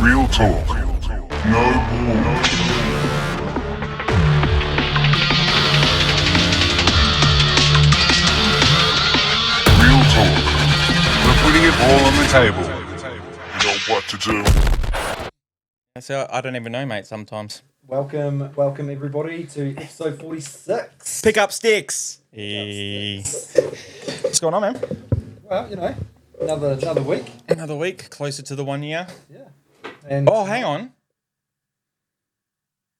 Real talk. No bull. Real talk. We're putting it all on the table. You know what to do. So I don't even know, mate, sometimes. Welcome everybody to episode 46. Pick up sticks. What's going on, man? Well, you know, another week. Another week, closer to the 1 year. Yeah. And Oh, hang on.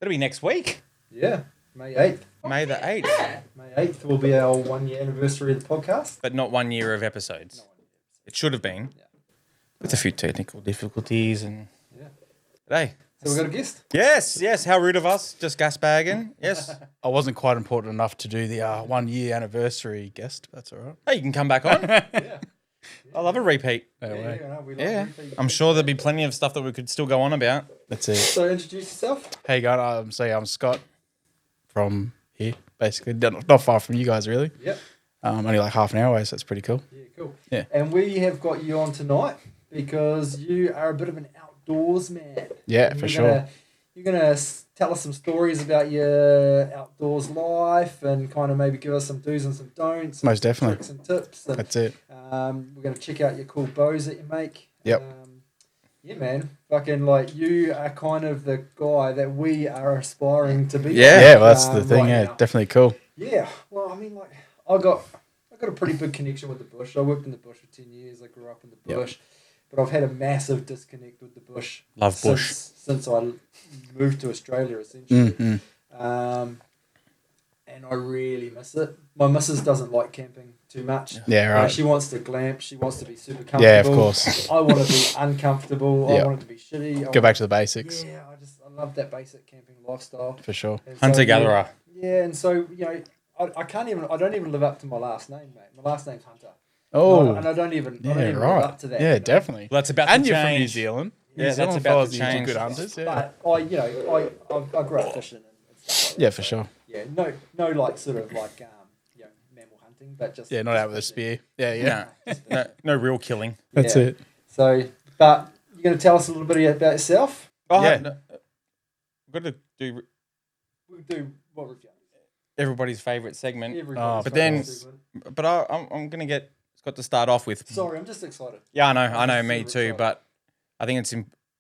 It'll be next week. yeah, May 8th. May the 8th. May 8th will be our 1 year anniversary of the podcast. But not 1 year of episodes. It should have been. Yeah. With a few technical difficulties and... Yeah. Hey. So we've got a guest. Yes. How rude of us. Just gas bagging. Yes. I wasn't quite important enough to do the 1 year anniversary guest. That's all right. Hey, you can come back on. Yeah. I love a repeat. No way. No, we love Yeah. repeat. I'm sure there'll be plenty of stuff that we could still go on about. That's it. So introduce yourself. Hey, guys. I'm Scott from here, basically. Not far from you guys, really. Yep. Only like half an hour away, so that's pretty cool. Yeah, cool. Yeah. And we have got you on tonight because you are a bit of an outdoors man. Yeah, And for you're sure. You're going to tell us some stories about your outdoors life and kind of maybe give us some do's and some don'ts. Most some definitely. Tricks and tips. And, That's it. we're going to check out your cool bows that you make. Yep. Yeah, man. Fucking like you are kind of the guy that we are aspiring to be. Yeah. Well, that's the thing. right Yeah, now. definitely cool. Yeah. Well, I mean, like I got a pretty big connection with the bush. I worked in the bush for 10 years. I grew up in the Yep. bush. But I've had a massive disconnect with the bush. Love bush. Since I moved to Australia, essentially. Mm-hmm. And I really miss it. My missus doesn't like camping too much. Yeah, You know, right. she wants to glamp. She wants to be super comfortable. Yeah, of course. I want to be uncomfortable. I Yeah. want it to be shitty. Go back to the basics. Yeah, I love that basic camping lifestyle. For sure. And so, Hunter-gatherer. Yeah, and so, you know, I don't even live up to my last name, mate. My last name's Hunter. Oh, And I don't even yeah, live right. up to that. Yeah, you know? definitely. Well, that's about And to you're from New change. Zealand. Yeah, New that's Zealand about follows to these two change. good hunters. Yeah, But I grew up fishing and stuff like that. yeah, for sure. Yeah, no, like sort of like mammal hunting, but just Yeah, not out with a spear. Yeah, yeah. No real killing. That's Yeah. it. So, but you're going to tell us a little bit about yourself. Oh, Yeah. no, we've got to do We'll do what we've done. everybody's favourite segment. Everybody's but then- favourite segment. But I'm going to get Scott to start off with. Sorry, I'm just excited. Yeah, I know, me Super too. excited. But I think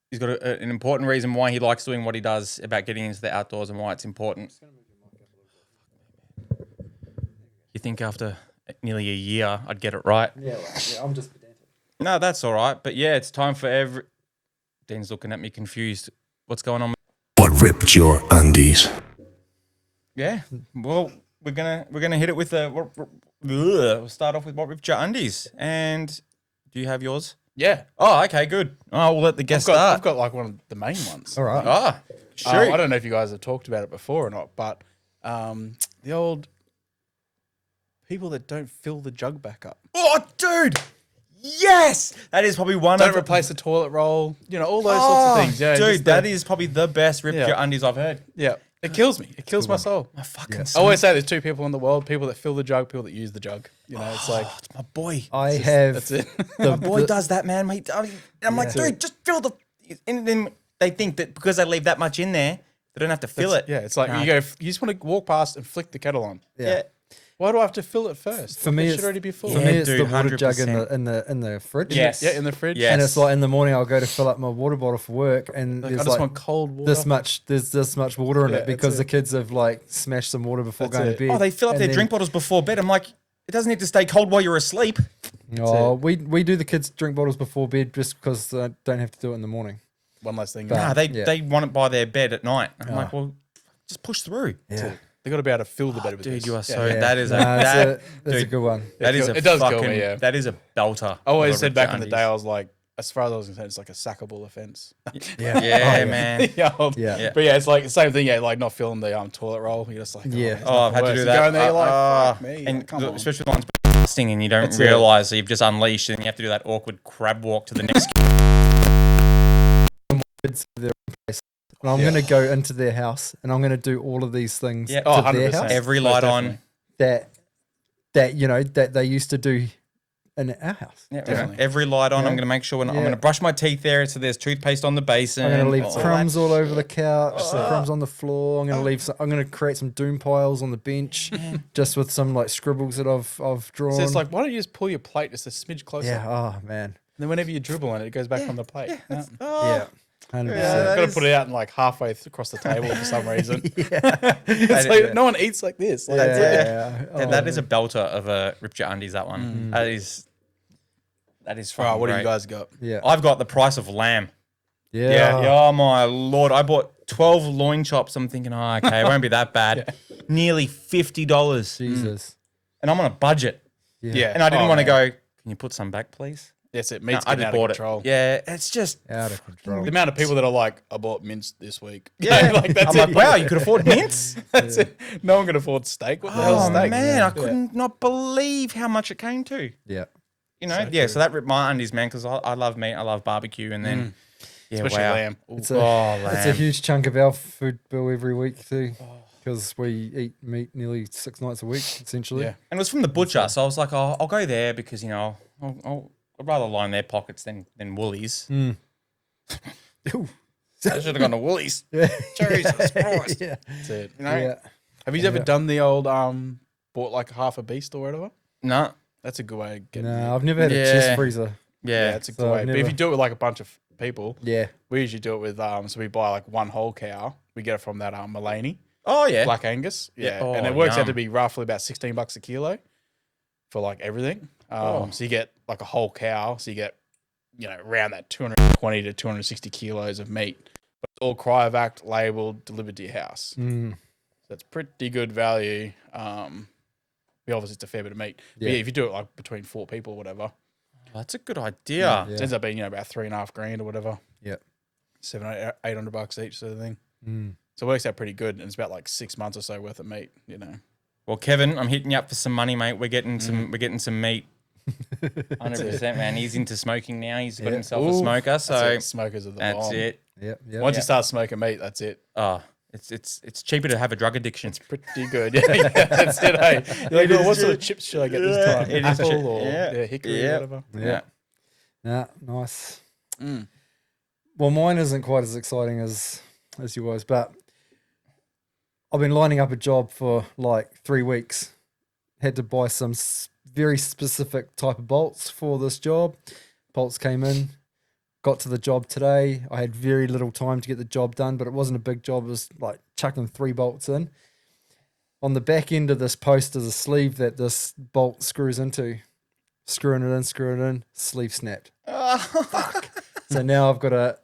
he's got an important reason why he likes doing what he does about getting into the outdoors and why it's important. Just gonna move your mic up a little bit. You think after nearly a year I'd get it right? Yeah, right. Yeah, I'm just pedantic. No, that's all right. But yeah, it's time for Dean's looking at me confused. What's going on? What ripped your undies? Yeah. Well, we're gonna hit it with we'll start off with what ripped your undies. And do you have yours? Yeah. Oh, okay, good. Oh, we'll let the guest I've start. got like one of the main ones. All right. Ah, shoot. I don't know if you guys have talked about it before or not, but the old people that don't fill the jug back up. Oh, dude. Yes, that is probably one Don't of replace the toilet roll. You know, all those sorts Oh, of things. Yeah, dude, just that is probably the best ripped Yeah. your undies I've heard. Yeah, it kills me. It kills my soul. My fucking I son. always say there's two people in the world: people that fill the jug, people that use the jug. You know, it's like It's my boy. I have that's it. My boy does that, man. Mate, I'm like, dude, just fill the. And then they think that because they leave that much in there, they don't have to fill it. Yeah, it's like Nah. you just want to walk past and flick the kettle on. Yeah. Why do I have to fill it first? For me, it it's- should already be full. For Yeah, me, it's dude, the water jug 100%. in the fridge. Yes. Yeah, in the fridge. Yes. And it's like in the morning I'll go to fill up my water bottle for work, and Like, I there's just like want cold water. there's this much water in Yeah, it because that's the it. kids have like smashed some water before That's going it. to bed. Oh, they fill up And their then- drink bottles before bed. I'm like, it doesn't need to stay cold while you're asleep. Oh, we do the kids drink bottles before bed just because they don't have to do it in the morning. One last thing. Nah, yeah. they want it by their bed at night. I'm like, well, just push through. Yeah, They got to be able to fill the bed with Dude, this. you are Yeah, so. yeah. That is that's a dude, good one. That is a It does kill fucking. me, yeah. That is a belter. I always of a said ripped back your in the day, undies. I was like, as far as I was concerned, it's like a sackable offence. Yeah, man. yeah, Yeah. But yeah, it's like the same thing. Yeah, like not filling the toilet roll. You're just like, Yeah. it's Oh, I've had to nothing do worse. You that. go in there, you're like, fuck me. And Come on. especially the ones busting and you don't That's it. realise that you've just unleashed and you have to do that awkward crab walk to the next. Kids have their own place. And I'm going to go into their house and I'm going to do all of these things Yeah. to Oh, their 100%. house Every Most light definitely. on. that you know that they used to do in our house. Yeah, Definitely. every light on. Yeah. I'm going to make sure I'm Yeah. going to brush my teeth there, so there's toothpaste on the basin. I'm going to leave all crumbs that all over the shit. couch, some crumbs on the floor. I'm going to leave. I'm going to create some doom piles on the bench, just with some like scribbles that I've drawn. So it's like, why don't you just pull your plate just a smidge closer? yeah. Oh man. And then whenever you dribble on it, it goes back on the plate. Yeah. Yeah. 100%. that Got to is- put it out and like halfway across the table for some reason. Yeah. It's like, no one eats like this. Like, Yeah. Yeah, that is a belter of a Rip Your Undies, that one. That is All right, fucking what do you great. guys got? Yeah. I've got the price of lamb. Yeah. Oh my lord! I bought 12 loin chops. I'm thinking, oh, okay, it won't be that bad. Nearly $50, Jesus. and I'm on a budget. Yeah. And I didn't Oh, want to man. go. Can you put some back, please? That's it. No, Meat's I getting just out of bought control. it. Yeah, it's just Out of control. The amount of people that are like, I bought mince this week. yeah. like that's I'm it. like, wow, you could afford mince. That's it. No one can afford steak. What the hell's Oh steak? man, I could not believe how much it came to. Yeah. You know, yeah. So that ripped my undies, man, because I love meat, I love barbecue, and then yeah, Especially wow. lamb. Ooh. It's a, lamb. it's a huge chunk of our food bill every week too, because we eat meat nearly 6 nights a week essentially. Yeah. And it was from the butcher, so I was like, I'll go there because you know I'd rather line their pockets than Woolies. Ooh. I should have gone to Woolies. Yeah. Jesus Christ. Yeah. That's it. You know? Yeah. Have you ever done the old bought like half a beast or whatever? No. That's a good way of getting No, I've never had a chest Yeah. freezer. Yeah. that's a good So way. I've But if never- you do it with like a bunch of people, Yeah. we usually do it with so we buy like one whole cow. We get it from that Mulaney, Oh yeah. Black Angus. Yeah. Oh, and it works out yum. to be roughly about $16 a kilo for like everything. So you get like a whole cow. So you get, you know, around that 220 to 260 kilos of meat. But it's all cryovac labeled, delivered to your house. Mm. So that's pretty good value. Obviously it's a fair bit of meat. But Yeah. yeah, if you do it like between 4 people or whatever, That's a good idea. Yeah. it ends up being, you know, about $3,500 or whatever. Yeah. $700-800 each sort of thing. Mm. So it works out pretty good. And it's about like 6 months or so worth of meat, you know. Well, Kevin, I'm hitting you up for some money, mate. We're getting some meat. 100%, man. He's into smoking now. He's got Yeah. himself a Ooh, smoker, so That's it. Smokers are the that's bomb. it. Yep. Yep. Once you start smoking meat, that's it. Oh, it's cheaper to have a drug addiction. Pretty good. Yeah, that's it. Hey, you're like, "Oh, what sort of chips should I get this time? it is Apple chip- or yeah. hickory Yeah. or whatever. Yeah. Nah, nice. Mm. Well, mine isn't quite as exciting as yours, but I've been lining up a job for like 3 weeks. Had to buy some very specific type of bolts for this job. Bolts came in, got to the job today. I had very little time to get the job done, but it wasn't a big job. It was like chucking 3 bolts in. On the back end of this post is a sleeve that this bolt screws into. Screwing it in, sleeve snapped. So now I've got to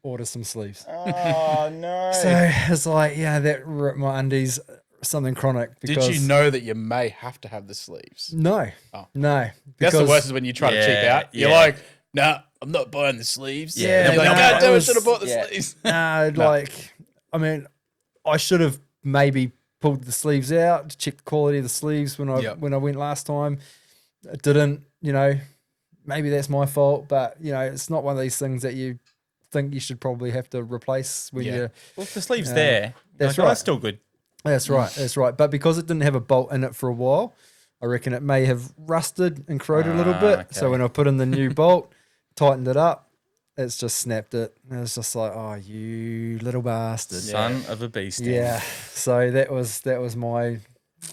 order some sleeves. Oh no! So it's like, yeah, that ripped my undies, something chronic. Because Did you know that you may have to have the sleeves? No, Oh. no. That's the worst is when you try to cheap Yeah, out. You're yeah. like, nah, I'm not buying the sleeves. Yeah, And you're like, no, God it damn, I was- should have bought the yeah. sleeves. Like, I mean, I should have maybe pulled the sleeves out to check the quality of the sleeves when I Yep. went last time. I didn't, maybe that's my fault, but it's not one of these things that you think you should probably have to replace when Yeah. you. Well, if the sleeve's there, that's like, oh, right. that's still good. That's right. That's right. But because it didn't have a bolt in it for a while, I reckon it may have rusted and corroded a little bit. So okay. when I put in the new bolt, tightened it up, it's just snapped it. And it's just like, oh, you little bastard. Son of a beast. Yeah. So that was my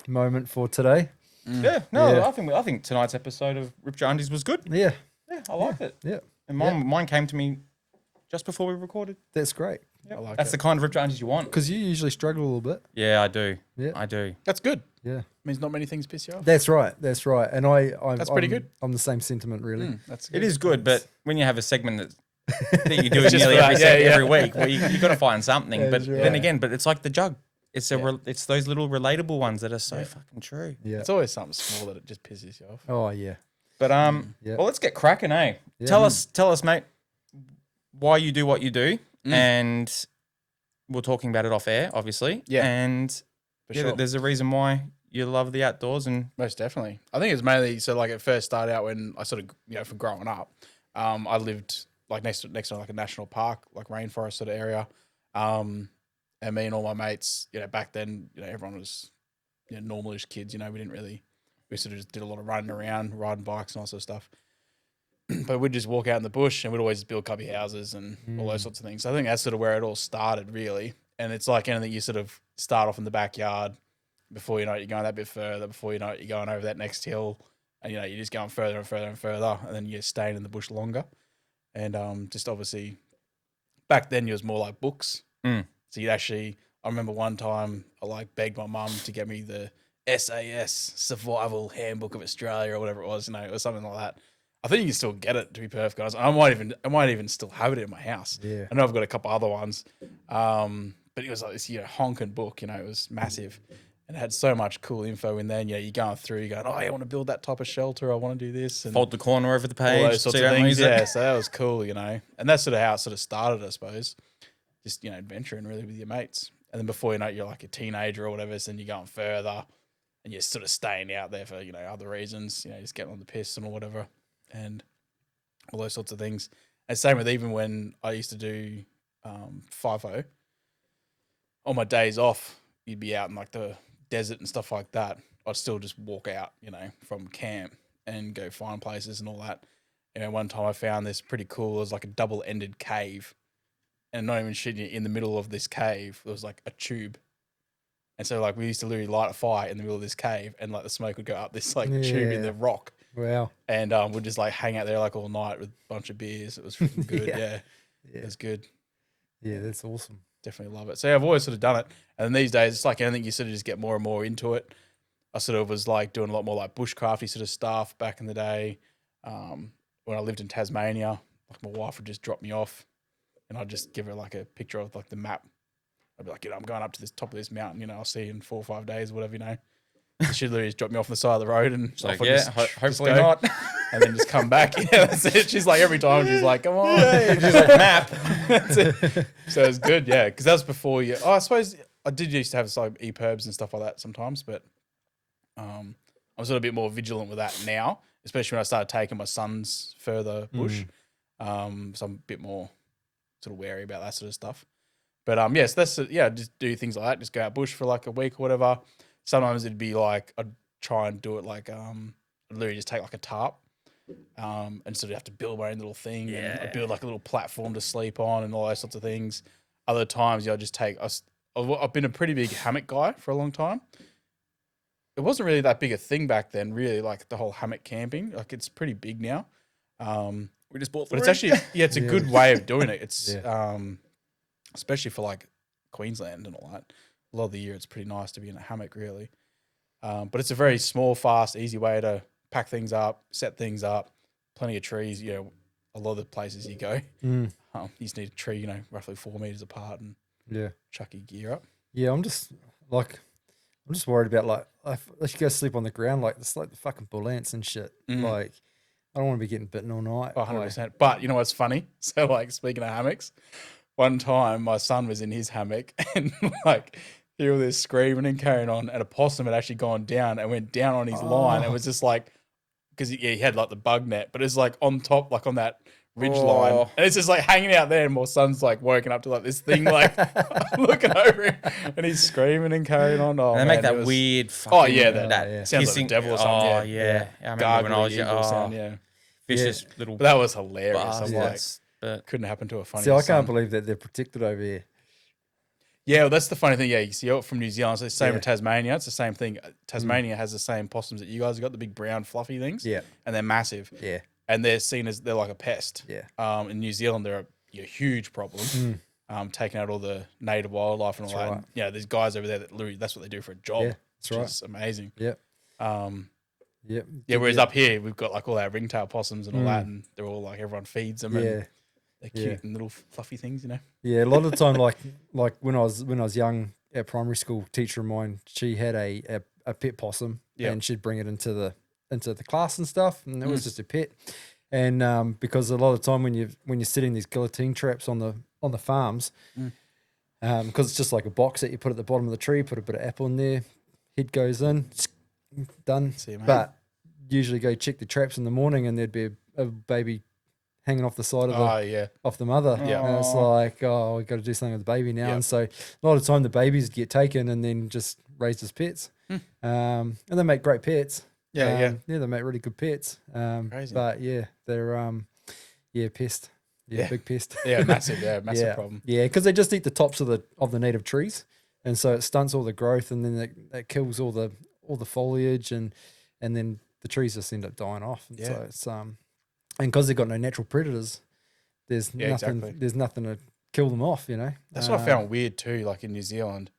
moment for today. Yeah. No, Yeah. I think tonight's episode of Rip Your Undies was good. Yeah. Yeah, I liked it. Yeah. And mine came to me just before we recorded. That's great. I like That's it. the kind of Rip Your Undies you want. Because you usually struggle a little bit. Yeah, I do. Yeah. I do. That's good. Yeah. Means not many things piss you off. That's right. That's right. And That's pretty good. I'm the same sentiment, really. That's It is good, but when you have a segment that you do it Just nearly for every, that, yeah, every week, well, you got to find something. Yeah, But sure. then again, it's like the jug. It's it's those little relatable ones that are so fucking true. Yeah. It's always something small that it just pisses you off. Oh, yeah. But Yeah. well, let's get cracking, eh? Yeah. Tell us, mate, why you do what you do, and we're talking about it off air, obviously. Yeah. And For sure. there's a reason why you love the outdoors, and Most definitely. I think it's mainly so like it first started out when I sort of from growing up. I lived like next to like a national park, like rainforest sort of area. And me and all my mates, back then, everyone was normalish kids. We didn't we sort of just did a lot of running around, riding bikes and all sorts of stuff. But we'd just walk out in the bush and we'd always build cubby houses and all those sorts of things. So I think that's sort of where it all started, really. And it's like anything, you sort of start off in the backyard. Before you know it, you're going that bit further. Before you know it, you're going over that next hill. And, you know, you're just going further and further and further. And then you're staying in the bush longer. And just obviously, back then, it was more like books. Mm. So you'd actually, I remember one time I like begged my mum to get me the SAS Survival Handbook of Australia or whatever it was. You know, it was something like that. I think you can still get it, to be perfect honest. I might even still have it in my house. Yeah. I know I've got a couple other ones. But it was like this, you know, honking book, you know, it was massive. And it had so much cool info in there. And, you know, you're going through, you're going, oh, I want to build that type of shelter. I want to do this. And Fold the corner over the page. all those sorts so of you don't things. lose it. Yeah, so that was cool, you know. And that's sort of how it sort of started, I suppose. Just, you know, adventuring really with your mates. And then before you know it, you're like a teenager or whatever. So then you're going further and you're sort of staying out there for, you know, other reasons, you know, just getting on the piss and or whatever. And all those sorts of things. And same with even when I used to do FIFO, on my days off, you'd be out in like the desert and stuff like that. I'd still just walk out, you know, from camp and go find places and all that. You know, one time I found this pretty cool. It was like a double-ended cave. And not even shitting you, in the middle of this cave, there was like a tube. And so like we used to literally light a fire in the middle of this cave and like the smoke would go up this like tube in the rock. Wow. And we'd just like hang out there like all night with a bunch of beers. It was freaking good. yeah. It was good. Yeah, that's awesome. Definitely love it. So yeah, I've always sort of done it. And then these days, it's like anything, you sort of just get more and more into it. I sort of was like doing a lot more like bushcrafty sort of stuff back in the day. When I lived in Tasmania, like my wife would just drop me off and I'd just give her like a picture of like the map. I'd be like, you know, I'm going up to this top of this mountain, you know, I'll see you in 4 or 5 days, whatever, you know. She'd literally just drop me off on the side of the road and It's like, off I'd yeah, just hopefully go. not. And then just come back. Yeah, that's it. She's like, every time she's like, come on. Just like map. That's it. So it's good, yeah. Because that was before you. Oh, I suppose I did used to have like EPIRBs and stuff like that sometimes, but I'm sort of a bit more vigilant with that now, especially when I started taking my sons further bush. So I'm a bit more sort of wary about that sort of stuff. But yes, that's just do things like that. Just go out bush for like a week or whatever. Sometimes it'd be like I'd try and do it like I'd literally just take like a tarp. And sort of have to build my own little thing. Yeah. And I build like a little platform to sleep on and all those sorts of things. Other times, I just take. I've been a pretty big hammock guy for a long time. It wasn't really that big a thing back then, really, like the whole hammock camping. Like it's pretty big now. We just bought 3. But it's actually, it's a good way of doing it. It's especially for like Queensland and all that. A lot of the year, it's pretty nice to be in a hammock, really. But it's a very small, fast, easy way to pack things up, set things up, plenty of trees. You know, a lot of the places you go, you just need a tree, you know, roughly 4 meters apart and chuck your gear up. Yeah, I'm just worried about like if you go sleep on the ground, like it's like the fucking bull ants and shit. Like I don't want to be getting bitten all night. 100%. But you know what's funny? So like speaking of hammocks, one time my son was in his hammock and like hear all this screaming and carrying on, and a possum had actually gone down and went down on his line. And was just like, because he had like the bug net, but it's like on top, like on that ridge line, and it's just like hanging out there. And my son's like woken up to like this thing, like looking over him, and he's screaming and carrying on. Oh, And they man, make that it was, weird fucking that sounds like the devil or something. Oh yeah, I remember when I was gargly sound, vicious little. But that was hilarious. I'm bastards, like, but couldn't happen to a funny. See, I can't believe that they're protected over here. Yeah, well, that's the funny thing. Yeah, you see it from New Zealand. So it's the same with Tasmania. It's the same thing. Tasmania has the same possums that you guys have got, the big brown fluffy things. Yeah. And they're massive. Yeah. And they're seen as, they're like a pest. Yeah. In New Zealand, they're a huge problem. Taking out all the native wildlife and all that. right. And, yeah, there's guys over there that literally, that's what they do for a job. Yeah, that's right. Which is amazing. Yep. Yeah, whereas up here, we've got like all our ringtail possums and all that, and they're all like, everyone feeds them. And they're cute and little fluffy things, you know. Yeah, a lot of the time, like when I was young at primary school, teacher of mine, she had a pet possum, and she'd bring it into the class and stuff, and it was just a pet. And because a lot of the time when you're setting these guillotine traps on the farms, because it's just like a box that you put at the bottom of the tree, put a bit of apple in there, head goes in, done. See you, mate. But usually go check the traps in the morning, and there'd be a baby hanging off the side of off the mother. Yeah. And it's like, oh, we've got to do something with the baby now. And so a lot of the time the babies get taken and then just raised as pets. And they make great pets. Yeah, Yeah, they make really good pets. Crazy. But yeah, they're pest. Yeah, Yeah. big pest. massive yeah. problem. Yeah, because they just eat the tops of the native trees, and so it stunts all the growth, and then it kills all the foliage, and then the trees just end up dying off. And so it's and because they've got no natural predators, there's nothing. exactly. There's nothing to kill them off. You know. That's what I found weird too. Like in New Zealand,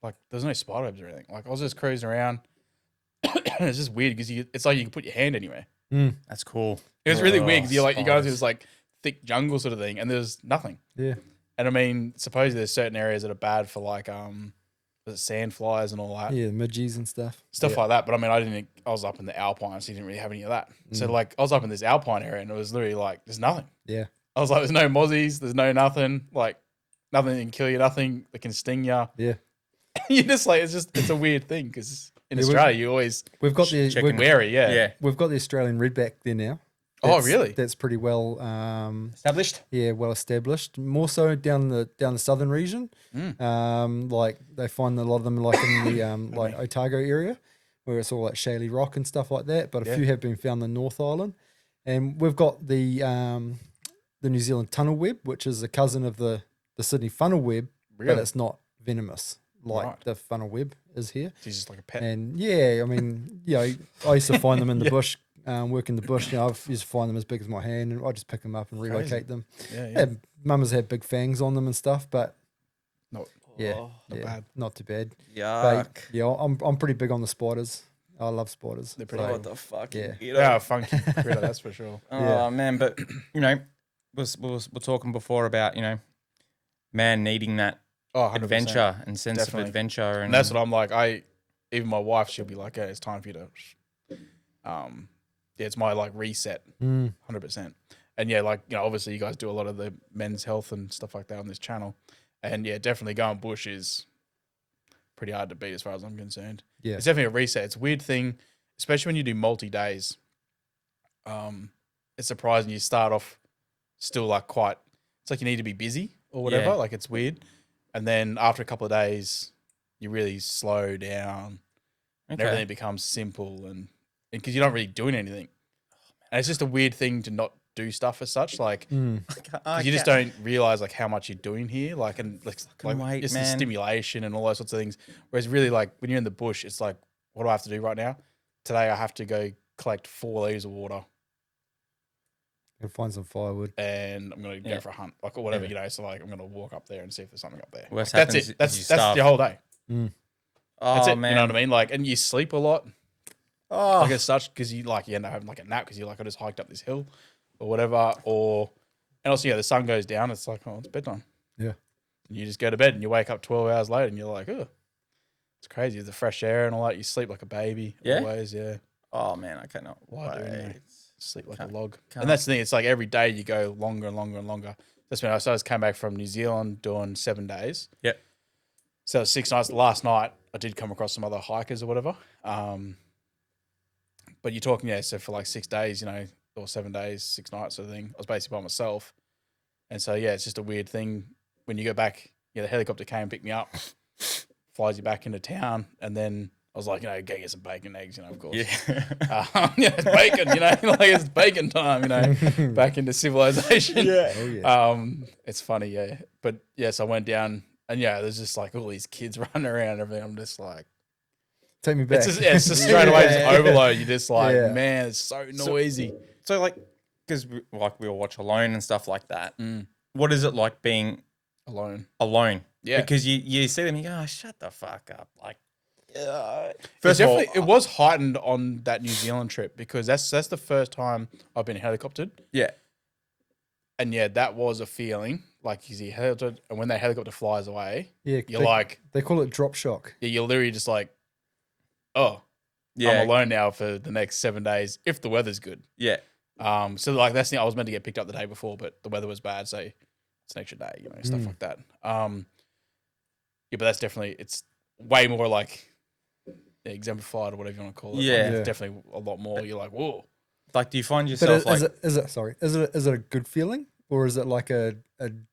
like there's no spider webs or anything. Like I was just cruising around. And it's just weird because it's like you can put your hand anywhere. That's cool. It was really weird because you go spiders. through this like thick jungle sort of thing, and there's nothing. Yeah. And I mean, supposedly there's certain areas that are bad for like was it sand flies and all that Yeah, midges and stuff. stuff like that. But I mean, I was up in the Alpine, so you didn't really have any of that. So like I was up in this Alpine area, and it was literally like there's nothing. Yeah. I was like, there's no mozzies, there's no nothing, like nothing that can kill you, nothing that can sting you. Yeah. You're just like it's a weird thing because in Yeah, Australia you always We've got the Chicken. wary, Yeah. we've got the Australian redback there now. Oh, That's- really? That's pretty well Established. well established. More so down the southern region. Like they find a lot of them like in the like Otago area, where it's all like shaly rock and stuff like that. But a few have been found in the North Island, and we've got the New Zealand tunnel web, which is a cousin of the Sydney funnel web, but Really? it's not venomous like Right. the funnel web is here. He's just like a pet. And yeah, I mean, I used to find them in the bush, work in the bush. I used to find them as big as my hand, and I just pick them up and relocate them. Yeah. Mamas had big fangs on them and stuff, but Not bad. Not too bad. Yuck. But yeah, I'm pretty big on the spiders. I love spiders. They're pretty So, What the fuck? Yeah. Yeah, funky critter, that's for sure. Oh Yeah. man, but we're talking before about man needing that Oh, 100%. adventure and sense Definitely. of adventure, And that's what I'm like. Even my wife, she'll be like, "Hey, it's time for you to." It's my like reset, 100%. And yeah, like obviously you guys do a lot of the men's health and stuff like that on this channel, and yeah, definitely going bush is pretty hard to beat as far as I'm concerned. Yeah. It's definitely a reset. It's a weird thing, especially when you do multi days. It's surprising you start off still like quite. It's like you need to be busy or whatever. Yeah. Like it's weird, and then after a couple of days, you really slow down, and everything becomes simple, and because you're not really doing anything, and it's just a weird thing to not do stuff as such. Like 'cause you just don't realize like how much you're doing here, like and like wait, just the man. stimulation and all those sorts of things. Whereas really like when you're in the bush, it's like, what do I have to do right now? Today I have to go collect 4 liters of water, and find some firewood. and I'm gonna go for a hunt, like or whatever, So like I'm gonna walk up there and see if there's something up there. Worst Like, that's happens it. is That's you that's starve. your whole day. Oh That's it. man, You know what I mean? Like, and you sleep a lot. Oh, Like as such, because you end up having like a nap because you're like, I just hiked up this hill or whatever. And also, the sun goes down. It's like, oh, it's bedtime. Yeah. And you just go to bed and you wake up 12 hours later and you're like, oh, it's crazy. The fresh air and all that. You sleep like a baby. Yeah? Always, yeah. oh man, I cannot Why do wait. Sleep like Can't- a log. can't. And that's the thing. It's like every day you go longer and longer and longer. That's when I just came back from New Zealand doing 7 days. Yep. So it was 6 nights. Last night I did come across some other hikers or whatever. But you're talking, so for like 6 days, or 7 days, 6 nights sort of thing. I was basically by myself. And so, it's just a weird thing. When you go back, the helicopter came and picked me up, flies you back into town. And then I was like, go get some bacon, eggs, of course. Yeah. It's bacon, like it's bacon time, back into civilization. Yeah. Oh yeah. It's funny, yeah. But yes, I went down and there's just like all these kids running around and everything. I'm just like, Take me back. it's just straight away just overload. You're just like, Yeah. man, it's so noisy. So like, because we all watch Alone and stuff like that. What is it like being Alone. alone? Yeah. Because you see them, you go, oh, shut the fuck up. Like, First of all, it was heightened on that New Zealand trip because that's the first time I've been helicoptered. yeah, And that was a feeling like you see helicopter, and when that helicopter flies away, Yeah, you're like, they call it drop shock. you're literally just like, oh, yeah, I'm alone now for the next 7 days if the weather's good. yeah. So like that's the thing. I was meant to get picked up the day before, but the weather was bad, so it's an extra day, stuff like that. But that's definitely it's way more like exemplified or whatever you want to call it. Yeah. Like, Yeah. it's definitely a lot more. You're like, whoa. Like, do you find But yourself like, is it a good feeling, or is it like a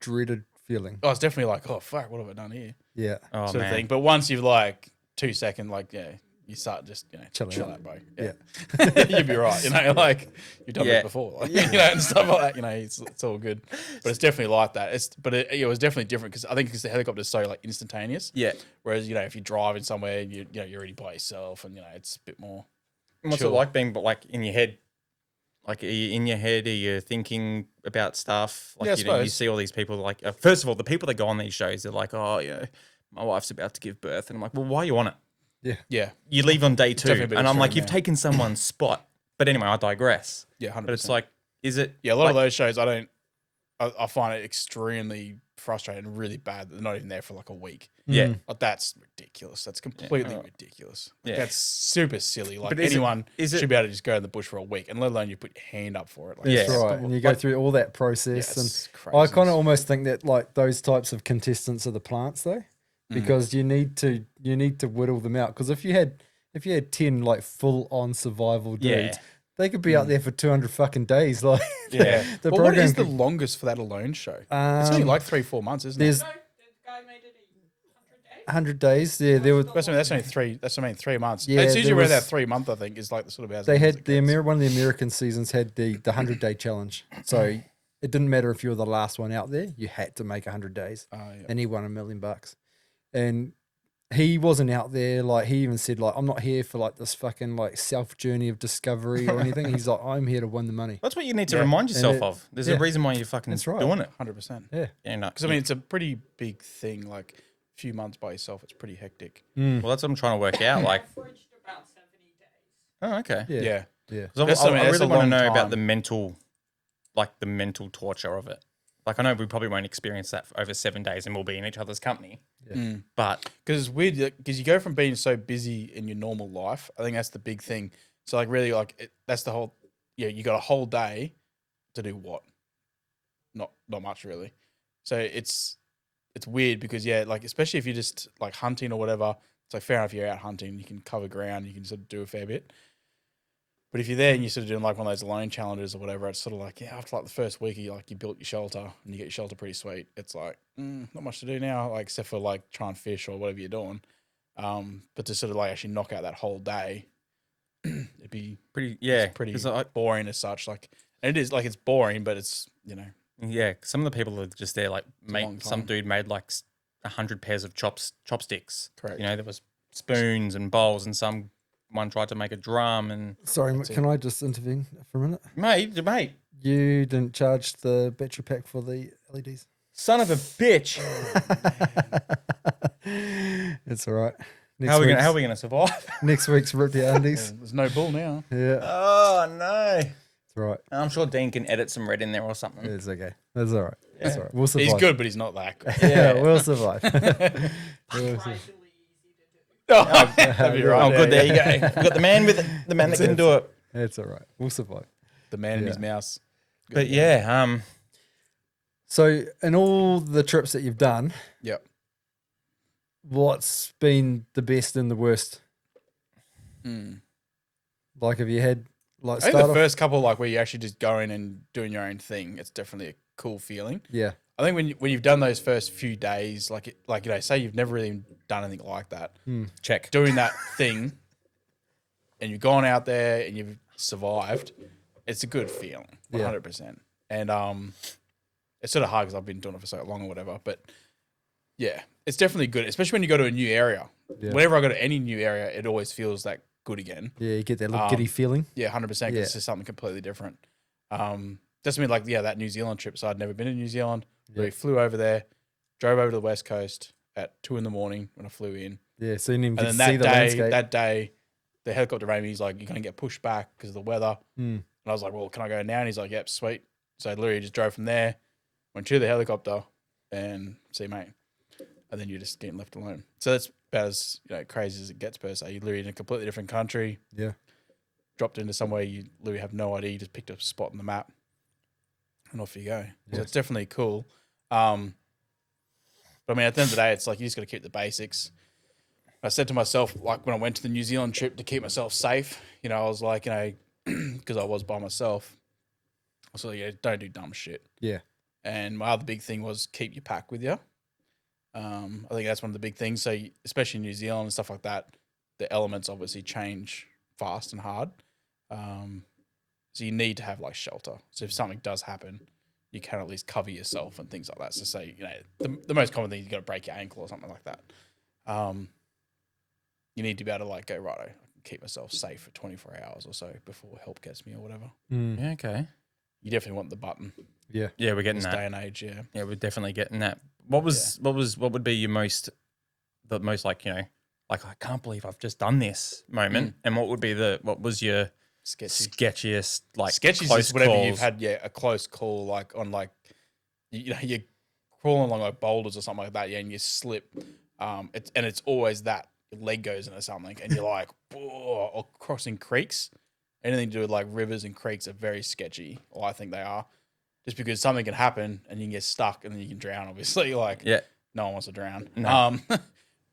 dreaded feeling? Oh, it's definitely like, oh fuck, what have I done here? Yeah. oh Sort man, of thing. But once you've like 2 second, like you start just Chill chill out. out, bro. Yeah. You'd be right. Like you've done Yeah. this before, like, and stuff like that. It's all good, but it's definitely like that. It was definitely different because I think because the helicopter's so like instantaneous. Yeah. Whereas if you're driving somewhere, you're already by yourself, and it's a bit more. What's chill. it like being, but like in your head? Like, are you in your head? Are you thinking about stuff? Like, Yeah, I you suppose. see all these people, like, first of all, the people that go on these shows, they're like, oh, my wife's about to give birth. And I'm like, well, why are you on it? Yeah, You leave on day two. definitely a bit And I'm like, extreme, you've yeah. taken someone's spot. But anyway, I digress. yeah, 100%. But it's like, is it? Yeah, a lot like, of those shows I find it extremely frustrating and really bad that they're not even there for like a week. Yeah. Like that's ridiculous. That's completely oh. ridiculous. Yeah. That's super silly. Like But is it- anyone is it- should be able to just go in the bush for a week, and let alone you put your hand up for it. Like, Yeah. That's right. And you go through all that process. it's And crazy. I kind of almost think that like those types of contestants are the plants though, because you need to whittle them out. Because if you had 10 like full on survival dudes, Yeah. they could be out there for 200 fucking days. Like Yeah. the Well, what program is the could- longest for that alone show? It's only like 3-4 months, isn't it? there's 100 days. Yeah, there were. That's only 3. That's 3 months. Yeah, it's there usually around that was- 3 month. I think is like the sort of as They long as had it the gets. one of the American seasons had the 100-day challenge. So it didn't matter if you were the last one out there, you had to make 100 days. Oh, yeah. And he won $1 million. And he wasn't out there, like he even said, like, I'm not here for like this fucking like self journey of discovery or anything. He's like, I'm here to win the money. That's what you need to remind yourself it- of. There's yeah. a reason why you're fucking That's right. doing it. 100%. Yeah. Yeah, no. Because I mean, it's a pretty big thing. Like a few months by yourself, it's pretty hectic. well, that's what I'm trying to work out. Like, oh, okay. Yeah. Yeah. Yeah. 'Cause That's- I I mean, that's really a want to long know time. about the mental torture of it. Like, I know we probably won't experience that for over 7 days, and we'll be in each other's company. But Because it's weird because you go from being so busy in your normal life. I think that's the big thing. So like really that's the whole. Yeah, you got a whole day to do what? Not much really. So it's weird because like especially if you're just like hunting or whatever. It's like fair enough. You're out hunting, you can cover ground, you can sort of do a fair bit. But if you're there and you're sort of doing like one of those alone challenges or whatever, it's sort of like, after like the first week, you built your shelter and you get your shelter pretty sweet. It's like, not much to do now, like except for like try and fish or whatever you're doing. But to sort of like actually knock out that whole day, it'd be pretty, it's pretty 'Cause I- boring as such. Like, and it is like it's boring, but it's yeah, some of the people are just there, like, long some time. dude made like 100 pairs of chopsticks. Correct. There was spoons and bowls, and one tried to make a drum. And Sorry, can I just intervene for a minute? mate, You didn't charge the battery pack for the LEDs. son of a bitch. It's all right. How are we gonna survive? Next week's Rip Your Undies. there's no bull now. Yeah, Oh no! it's all right. I'm sure Dean can edit some red in there or something. It's okay. That's all right. That's all right. We'll survive. He's good, but he's not that good. Yeah, we'll survive. We'll survive. That'd be right. Oh, good. There you go. We've got the man that can do it. It's all right. We'll survive. The man in his mouse. But yeah, So, in all the trips that you've done, Yep. what's been the best and the worst? Like, have you had like I think start the off? first couple, like where you're actually just going and doing your own thing, it's definitely a cool feeling. Yeah, I think when you've done those first few days, say you've never really done anything like that, check. doing that thing, and you've gone out there and you've survived, it's a good feeling, 100%. And it's sort of hard because I've been doing it for so long or whatever, but yeah, it's definitely good, especially when you go to a new area. Yeah. Whenever I go to any new area, it always feels that good again. yeah, you get that little giddy feeling. Yeah, 100%. Because Yeah. it's just something completely different. Just mean that New Zealand trip. So I'd never been to New Zealand. Yeah. We flew over there, drove over to the West Coast at 2 a.m. when I flew in. Yeah, so you didn't even get And to then see the landscape. that day, the helicopter rang me. He's like, "You're gonna get pushed back because of the weather." Mm. And I was like, "Well, can I go now?" And he's like, "Yep, sweet." So I literally just drove from there, went to the helicopter, and see you, mate. And then you're just getting left alone. So that's about as crazy as it gets per se. You're literally in a completely different country. Yeah, Dropped into somewhere you literally have no idea. You just picked a spot on the map, and off you go. So it's definitely cool. But I mean, at the end of the day, it's like you just got to keep the basics. I said to myself, like when I went to the New Zealand trip, to keep myself safe, I was like, because I was by myself, so don't do dumb shit. yeah, And my other big thing was keep your pack with you. I think that's one of the big things. So especially in New Zealand and stuff like that, the elements obviously change fast and hard. So you need to have like shelter. So if something does happen, you can at least cover yourself and things like that. So say, the most common thing, you got to break your ankle or something like that. You need to be able to like go, right, I can keep myself safe for 24 hours or so before help gets me or whatever. Yeah, okay. You definitely want the button Yeah. Yeah, we're in getting this that. day and age, yeah. Yeah, we're definitely getting that. What would be your most like, like, I can't believe I've just done this moment? And what was your sketchiest, like, Sketchy is close just whatever calls? you've had, a close call, like on like, you're crawling along like boulders or something like that, and you slip. It's always that your leg goes into something, and you're like, whoa, or crossing creeks. Anything to do with like rivers and creeks are very sketchy, or I think they are, just because something can happen and you can get stuck and then you can drown. Obviously, like no one wants to drown. No.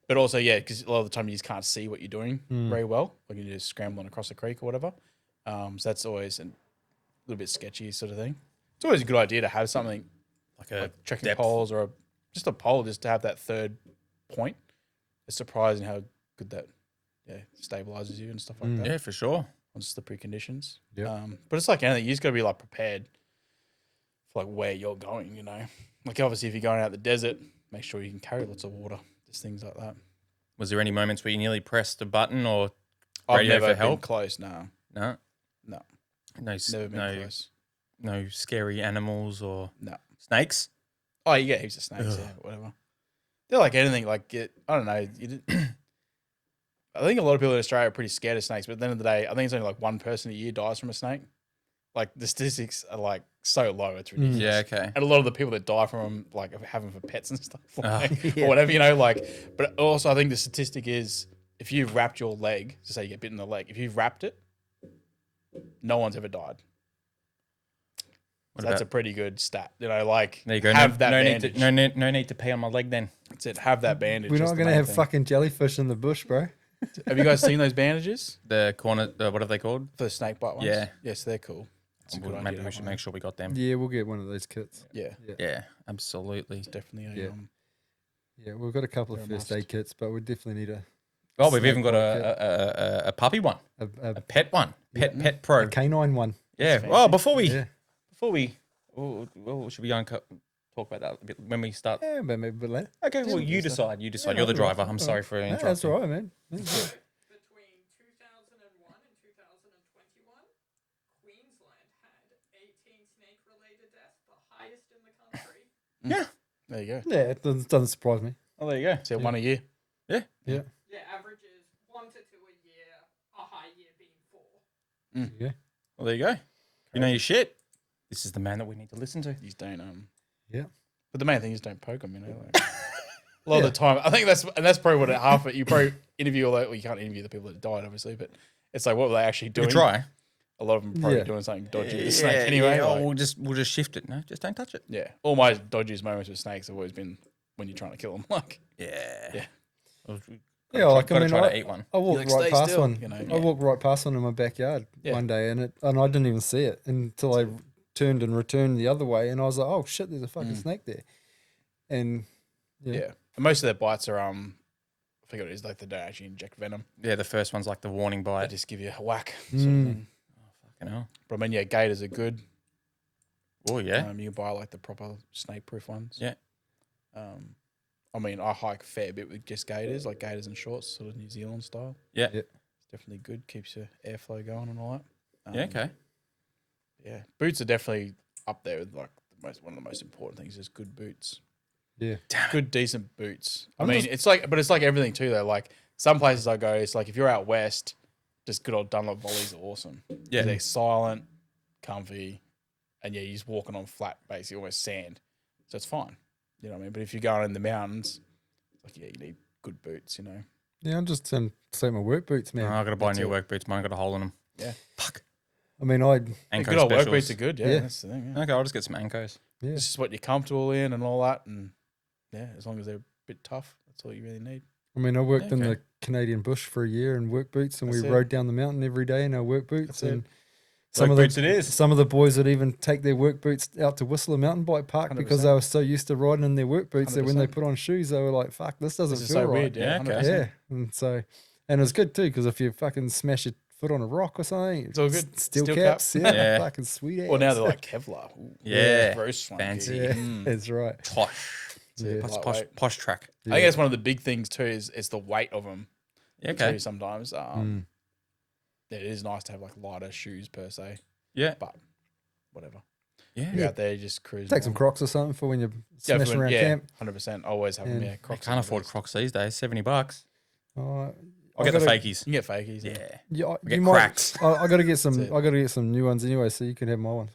But also because a lot of the time you just can't see what you're doing very well, like you're just scrambling across a creek or whatever. So that's always a little bit sketchy sort of thing. It's always a good idea to have something like trekking depth. poles or just a pole, just to have that third point. It's surprising how good that stabilizes you and stuff like that Yeah, for sure. on slippery conditions. Yeah. But it's like anything, you just got to be like prepared for like where you're going, Like obviously if you're going out the desert, make sure you can carry lots of water, just things like that. Was there any moments where you nearly pressed a button or I've radio never for been help? close, no. No, No. no, Never been close. no scary animals or No. snakes. Oh, you get heaps of snakes, whatever. They're like anything, I don't know. I think a lot of people in Australia are pretty scared of snakes, but at the end of the day, I think it's only like 1 person a year dies from a snake. Like the statistics are like so low, it's ridiculous. Yeah, okay. And a lot of the people that die from them, like have them for pets and stuff, or whatever, But also, I think the statistic is if you've wrapped your leg, so say you get bitten in the leg, if you've wrapped it, no one's ever died. So that's a pretty good stat. There you go. Have that no bandage. no need to pee on my leg then. That's it. Have that bandage. We're That's not the going to main have thing. fucking jellyfish in the bush, bro. Have you guys seen those bandages The corner, what are they called? for the snake bite ones? Yeah. Yes, they're cool. It's a good idea Maybe to we have should one. make sure we got them. Yeah, we'll get one of those kits. Yeah, Yeah, absolutely. it's definitely Yeah. Yeah, we've got a couple of They're a first aid kits, but we definitely need Oh, we've even snake got bite a puppy one, a a pet one, pet pro. canine one. Yeah. Fancy. Well, before we should we go and talk about that a bit when we start? Yeah, but maybe a bit later. Okay. Well, you decide. You decide. You're the driver. I'm sorry for Yeah, interrupting. that's all right, man. Between 2001 and 2021, Queensland had 18 snake-related deaths, the highest in the country. Yeah. there you go. Yeah, it doesn't surprise me. Oh, there you go. So one a year. Yeah. Yeah, average is 1 to 2 a year, a high year being 4. Yeah. Well, there you go. You know your shit. This is the man that we need to listen to. You just don't. Yeah. But the main thing is don't poke them. A lot of the time, I think that's probably what half of it. You probably interview all that. Well, you can't interview the people that died, obviously, but it's like what were they actually You doing? could try. A lot of them probably Yeah. doing something dodgy with the snake anyway. Yeah, like- we'll just shift it. No, just don't touch it. yeah. All my dodgiest moments with snakes have always been when you're trying to kill them. Like, Yeah. Yeah. Yeah, like I gotta mean, try to eat one. I walked like, right stay past still, one. I walked right past one in my backyard Yeah. one day, and I didn't even see it until I turned and returned the other way, and I was like, "Oh shit, there's a fucking snake there." And yeah. And most of their bites are I forget what it is, like they don't actually inject venom. Yeah, the first one's like the warning They bite. just give you a whack. Sort of thing. You know. But I mean, yeah, gators are good. Oh yeah. You buy like the proper snake proof ones. Yeah. I mean, I hike a fair bit with just gators, like gators and shorts, sort of New Zealand style. Yeah. Yeah. It's definitely good. Keeps your airflow going and all that. Yeah. Okay. Yeah. Boots are definitely up there with like one of the most important things is good boots. yeah, Good, decent boots. I I'm mean, just- it's like everything too, though. Like some places I go, it's like if you're out west, just good old Dunlop volleys are awesome. Yeah. They're silent, comfy, and yeah, you're just walking on flat, basically almost sand. So it's fine. You know what I mean? But if you're going in the mountains, it's like, yeah, you need good boots, you know? yeah. I'm just in say my work boots, man. I gotta buy That's new it. work boots. Mine got a hole in them. Yeah. Fuck. I mean, Yeah, Anko good old work specials. boots are good. Yeah, Yeah. that's the thing. Yeah. Okay, I'll just get some Ankos. yeah, It's just what you're comfortable in and all that. And yeah, as long as they're a bit tough, that's all you really need. I mean, I worked in Okay. the Canadian bush for a year in work boots, and That's we it. rode down the mountain every day in our work boots. That's it. And Work of boots the, it is. Some of the boys would even take their work boots out to Whistler Mountain Bike Park because 100%. they were so used to riding in their work boots that when they 100%. put on shoes, they were like, "Fuck, this doesn't This is feel so right." weird. Yeah. Yeah, okay. 100%. Yeah, and so And it was good too because if you fucking smash your foot on a rock or something, It's all good. Steel Steel caps, cap. yeah, Yeah. fucking sweet ass. Well, now they're like Kevlar. Ooh, Yeah. very swanky. Fancy. yeah, that's right. Posh. Yeah. Posh track. I think that's one of the big things too. Is the weight of them Yeah, okay. too? Sometimes, it is nice to have like lighter shoes per se, Yeah. but whatever. Yeah. You're out there, you just cruise. Take some Crocs or something for when you're smashing around camp. 100%. Always have them. And Yeah, I Crocs. can't afford Crocs these days. $70. Oh, I'll get the fakies. You can get fakies. Yeah. Yeah, I get you might. cracks. I got to get some. That's it. I got to get some new ones anyway, so you can have my ones.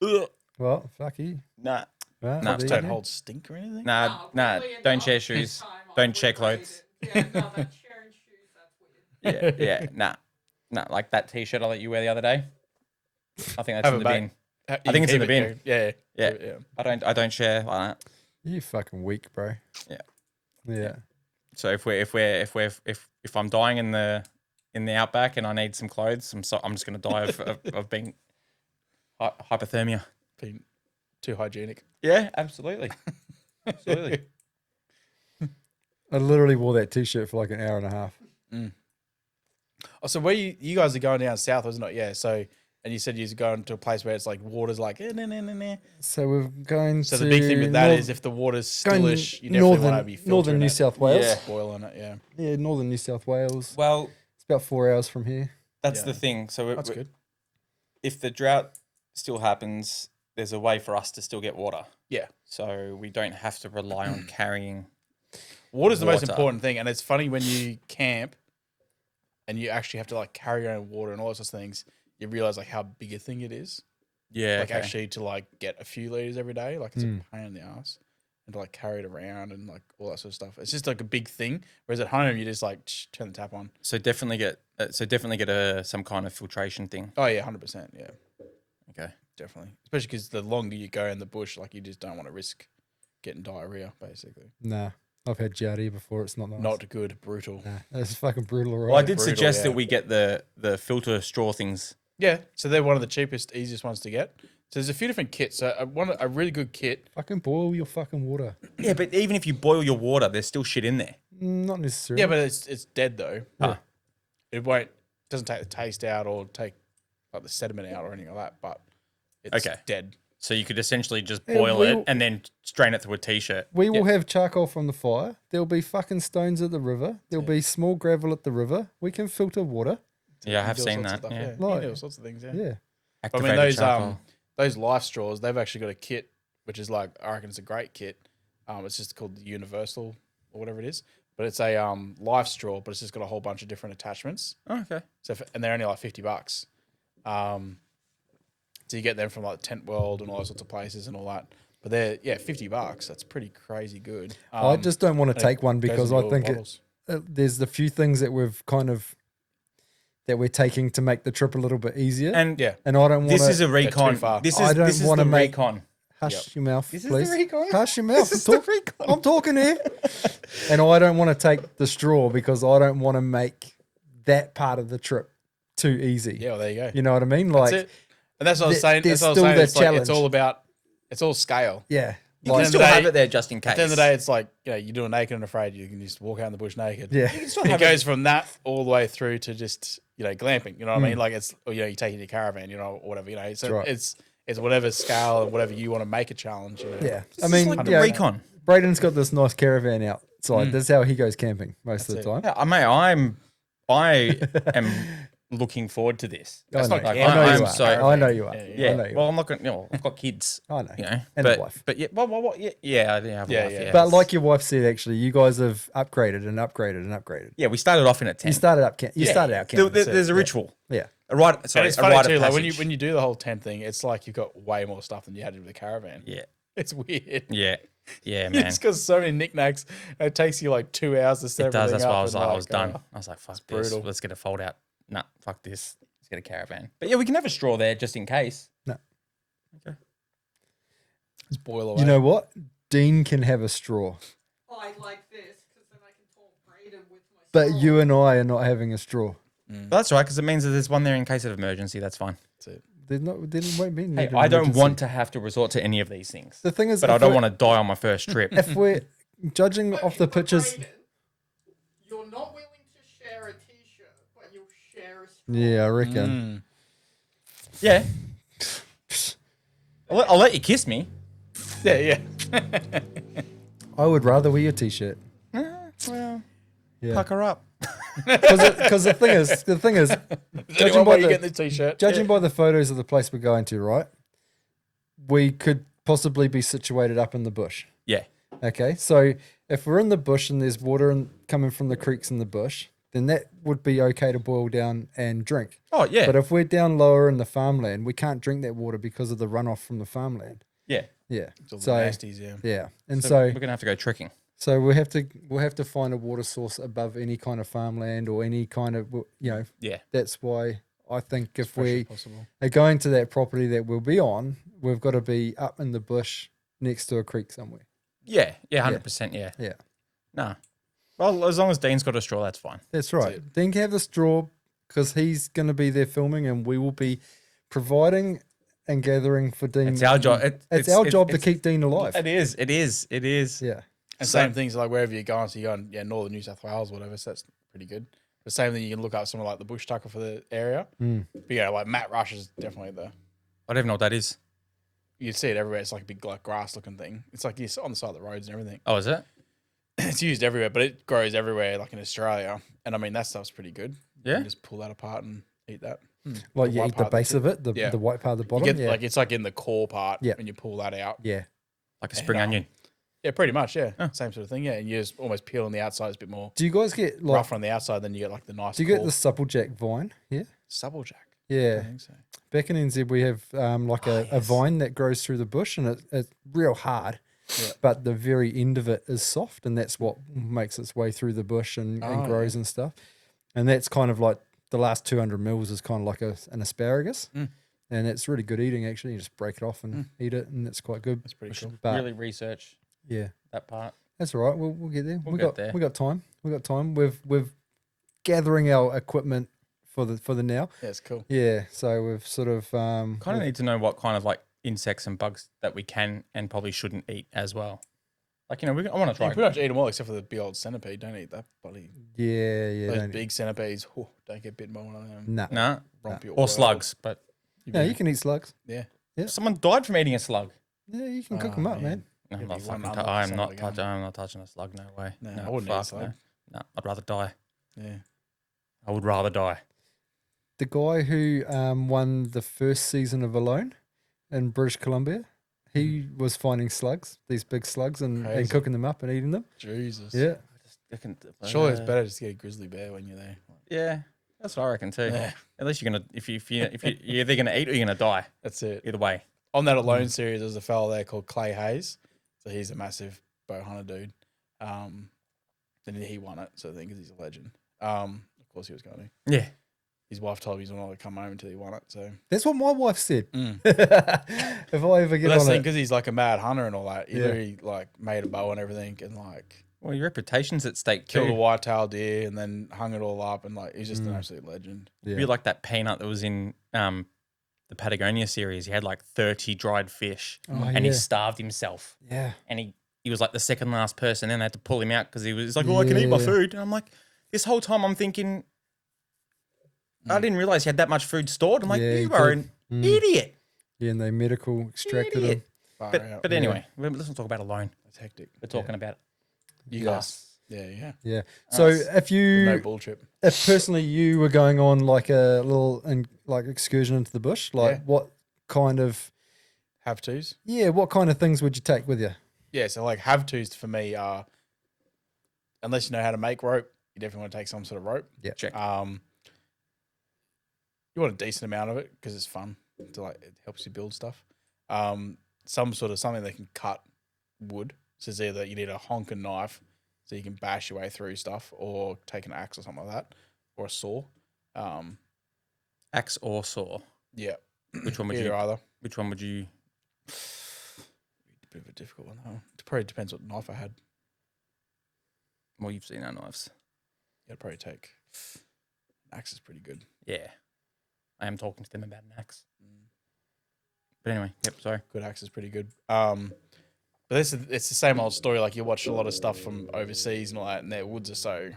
Ugh. Well, fuck you. Nah. Right, Nah, there you Don't go. hold stink or anything. Nah. really Don't enough share this shoes. time I Don't would share rate clothes. it. Yeah, no, that sharing shoes, that's weird. Yeah. Nah. Like that T-shirt I let you wear the other day. I think that's in the bin. I think it's in the bin. Yeah. Yeah. I don't share like that. You fucking weak, bro. Yeah. Yeah. So if I'm dying in the outback and I need some clothes, I'm just gonna die of being hypothermia. Being too hygienic. Yeah, absolutely. Absolutely. I literally wore that T-shirt for like an hour and a half. Oh, so where you guys are going down south, wasn't it? Yeah. So, and you said you're going to a place where it's like water's like, nah. So we're going So to the big thing with that north- is if the water's going stillish, you definitely want to be filtering northern New it, South Wales. Yeah. boiling it. Yeah. Yeah, northern New South Wales. Well, It's about 4 hours from here. that's Yeah. the thing. So That's good. if the drought still happens, there's a way for us to still get water. Yeah. So we don't have to rely on carrying. Water's the most Water. important thing, and it's funny when you camp and you actually have to like carry your own water and all those sorts of things. You realize like how big a thing it is. Yeah. Like actually to like get a few liters every day, like it's a pain in the ass, and to like carry it around and like all that sort of stuff. It's just like a big thing. Whereas at home, you just like turn the tap on. So definitely get some kind of filtration thing. Oh yeah, 100%. Yeah, Okay. definitely. Especially because the longer you go in the bush, like you just don't want to risk getting diarrhea. Basically, Nah, I've had Jardy before. It's not nice. not good, brutal. Nah, that's fucking brutal, right? Well, I did Brutal, suggest yeah. that we get the filter straw things. Yeah, so they're one of the cheapest, easiest ones to get. So there's a few different kits. So a really good kit. Fucking boil your fucking water. Yeah, but even if you boil your water, there's still shit in there. Not necessarily. Yeah, but it's dead though. Ah. It doesn't take the taste out or take like the sediment out or anything like that. But it's Okay. dead. So you could essentially just Yeah, boil we it will- and then strain it through a T-shirt. We will have charcoal from the fire. There'll be fucking stones at the river. There'll be small gravel at the river. We can filter water. Yeah, I have You can seen do all that. sorts of Yeah. stuff, you Like- can do all sorts of things. Yeah. Yeah. I mean Activated charcoal. those life straws, they've actually got a kit which is like I reckon it's a great kit. It's just called the Universal or whatever it is, but it's a life straw, but it's just got a whole bunch of different attachments. Oh, okay. So and they're only like $50. So you get them from like Tent World and all sorts of places and all that. But they're $50. That's pretty crazy good. I just don't want to and it take one goes because into I all think bottles. there's the few things that we've kind of that we're taking to make the trip a little bit easier. And Yeah. And I don't want this is a too recon. far. This I is don't this is wanna the make- recon. hush your mouth, This is please. the recon. Hush your mouth. This is I'm, the recon. I'm talking here. And I don't want to take the straw because I don't want to make that part of the trip too easy. Yeah, well, there you go. You know what I mean? Like, That's it. And that's what I was saying. there's That's what I was still saying. that It's like it's challenge. all about it's all scale. yeah. You Like, can still the have day- it there just in case. At the end of the day, it's like, you know, you do a naked and afraid, you can just walk out in the bush naked. yeah. And it goes from that all the way through to just, you know, glamping. You know what Hmm. I mean? Like it's, or, you know, you take it in your caravan, you know, or whatever, you know. So Right. it's whatever scale and whatever you want to make a challenge. You know? Yeah. This I is mean, like the yeah, recon. Braden's got this nice caravan outside. That's how he goes camping most of the That's time. Yeah, mate, I am looking forward to this. That's I not know. camping, I know I'm you are. so- I know you are. Yeah, Yeah. I know you Well, are. I'm not going. You know, I've got kids. I know. You know, And a but wife. but yeah, well, yeah, I do have a Yeah, wife. yeah. Yeah. But like your wife said, actually, you guys have upgraded and upgraded and upgraded. yeah, we started off in a tent. You started out Yeah. started out camping. There's a ritual. Yeah. A rite. And Sorry, it's a funny rite of too, like passage. when you do the whole tent thing, it's like you've got way more stuff than you had with the caravan. Yeah. It's weird. Yeah. Yeah, You man. just got so many knickknacks. And it takes you like 2 hours to set It does. everything That's why up I was and, like, I was done. oh, I was like, fuck this. brutal. Let's get a fold out. Nah, fuck this. Let's get a caravan. But yeah, we can have a straw there just in case. just boil away. You know what? Dean can have a straw, I like this because then I can talk Braden with my but straw. you and I are not having a straw. But that's all right because it means that there's one there in case of emergency. That's fine. That's it. There won't be. Hey, I don't want to have to resort to any of these things. The thing is, But I don't want to die on my first trip. If we're judging But- off the but pictures, Braden, you're not willing to share a Yeah, I reckon. Yeah. I'll let you kiss me. Yeah. I would rather wear your t-shirt. Well, Yeah. pucker up. Because the thing is, judging by you the getting this t-shirt? judging by the photos of the place we're going to, right? We could possibly be situated up in the bush. Yeah. Okay, so if we're in the bush and there's water coming from the creeks in the bush, then that would be okay to boil down and drink. Oh, yeah. But if we're down lower in the farmland, we can't drink that water because of the runoff from the farmland. Yeah. Yeah. All the So nasties, yeah. yeah, and So so we're going to have to go trekking. so we'll have to find a water source above any kind of farmland or any kind of Yeah. That's why I think if Fresh as we possible. are going to that property that we'll be on, we've got to be up in the bush next to a creek somewhere. Yeah. Yeah. 100%. Yeah. Yeah, No. Well, as long as Dean's got a straw, that's fine. that's right. Dean can have the straw because he's going to be there filming, and we will be providing and gathering for Dean. It's our job. It's our job to keep Dean alive. It is. It is. It is. Yeah, And same things like wherever you're going, so you're going, northern New South Wales, whatever, so that's pretty good. The same thing, you can look up someone like the bush tucker for the area. But like Matt Rush is definitely I don't even know what that is. you see it everywhere. It's like a big like grass looking thing. It's like it's on the side of the roads and everything. Oh, is it? It's used everywhere, but it grows everywhere, like in Australia. And I mean, that stuff's pretty good. You Yeah. can just pull that apart and eat that. like The you white eat the part, base that's of it, Yeah. the white part of the You bottom. get yeah, like it's like in the core part, Yeah. and you pull that out. yeah. Like a spring And, onion. Yeah, pretty much. Yeah, same sort of thing. Yeah, and you just almost peel on the outside. It's a bit more Do you guys get like? rougher on the outside, then you get like the nice. Do you get core. the supplejack vine? Yeah, Supplejack? yeah. I think so. Back in NZ, we have like a vine that grows through the bush, and it's real hard. Yeah. But the very end of it is soft, and that's what makes its way through the bush and grows and stuff. And that's kind of like the last 200 mils is kind of like an asparagus, and it's really good eating. Actually, you just break it off and eat it, and it's quite good. That's pretty cool. But Really research yeah, that part. that's all right. We'll get there. We'll get there. We got time. We got time. We've gathering our equipment for the now. Yeah, it's cool. Yeah, so we've sort of Kind of need to know what kind of like insects and bugs that we can and probably shouldn't eat as well. Like, I want to You try. pretty much eat them all except for the big old centipede. Don't eat that bloody. yeah. Those don't- big centipedes. Don't get bitten by one of them. Nah. Nah. Romp your Or world. slugs, but No, you can eat slugs. Yeah. someone died from eating a slug. Yeah, you can cook them up, man. No, I'm You'll not be one fucking. under I am percent not of the touching. gun. I'm not touching a slug. No way. No, I wouldn't eat a fuck slug. No, I'd rather die. Yeah. I would rather die. The guy who won the first season of Alone in British Columbia, he was finding slugs, these big slugs, and Crazy. cooking them up and eating them. Jesus. Yeah. Surely it's better just to get a grizzly bear when you're there. Yeah, that's what I reckon too. Yeah. At least you're gonna if you're either gonna eat or you're gonna die. That's it. Either way. On that Alone series, there's a fella there called Clay Hayes. So he's a massive bow hunter dude. Then he won it, so I think 'cause he's a legend. Of course he was going to. Yeah. His wife told him he's not allowed to come home until he won it. So That's what my wife said. If I ever get but that's the on thing, it. because he's like a mad hunter and all that. Either Yeah. he like made a bow and everything and like Well, your reputation's at stake killed a too. white-tailed deer and then hung it all up and like he's just an absolute legend. Yeah. You're like that peanut that was in the Patagonia series. He had like 30 dried fish, and he yeah. starved himself. Yeah. And he was like the second last person. Then they had to pull him out because he was like, "Oh, I can eat my Yeah. food." And I'm like, this whole time I'm thinking, I didn't realize he had that much food stored. I'm like, Yeah, he you are did. an idiot. Yeah, and they medical extracted Idiot. him. Far But out. but anyway, let's not talk about Alone. It's hectic. We're talking about You guys. us. Yeah. Yeah. So if No you, bull trip. if personally you were going on like a little excursion into the bush, like Yeah. what kind of Have tos. what kind of things would you take with you? Yeah, so like have tos for me are, unless you know how to make rope, you definitely want to take some sort of rope. Yeah. Check. You want a decent amount of it because it's fun to like it helps you build stuff. Some sort of something that can cut wood. So it's either you need a honking knife so you can bash your way through stuff, or take an axe or something like that, or a saw. Axe or saw. Yeah, Which one would either you? either. Which one would you? A bit of a difficult one. Though. It probably depends what knife I had. Well, you've seen our knives. Yeah, I'd probably take an axe is pretty good. Yeah, I am talking to them about an axe. But anyway, yep. Sorry. Good axe is pretty good. But it's the same old story. Like you watch a lot of stuff from overseas and all that, and their woods are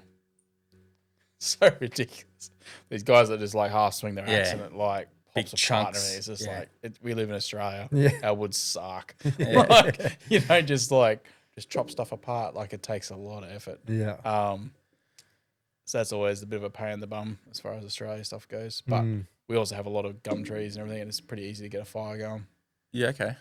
so ridiculous. These guys that just like half swing their axe Yeah. and it like Big pops apart and chunks. everything. It's just Yeah. like we live in Australia. Yeah. Our woods suck. Like, you know, just chop stuff apart. Like it takes a lot of effort. Yeah. So that's always a bit of a pain in the bum as far as Australia stuff goes. But we also have a lot of gum trees and everything, and it's pretty easy to get a fire going. Yeah, okay.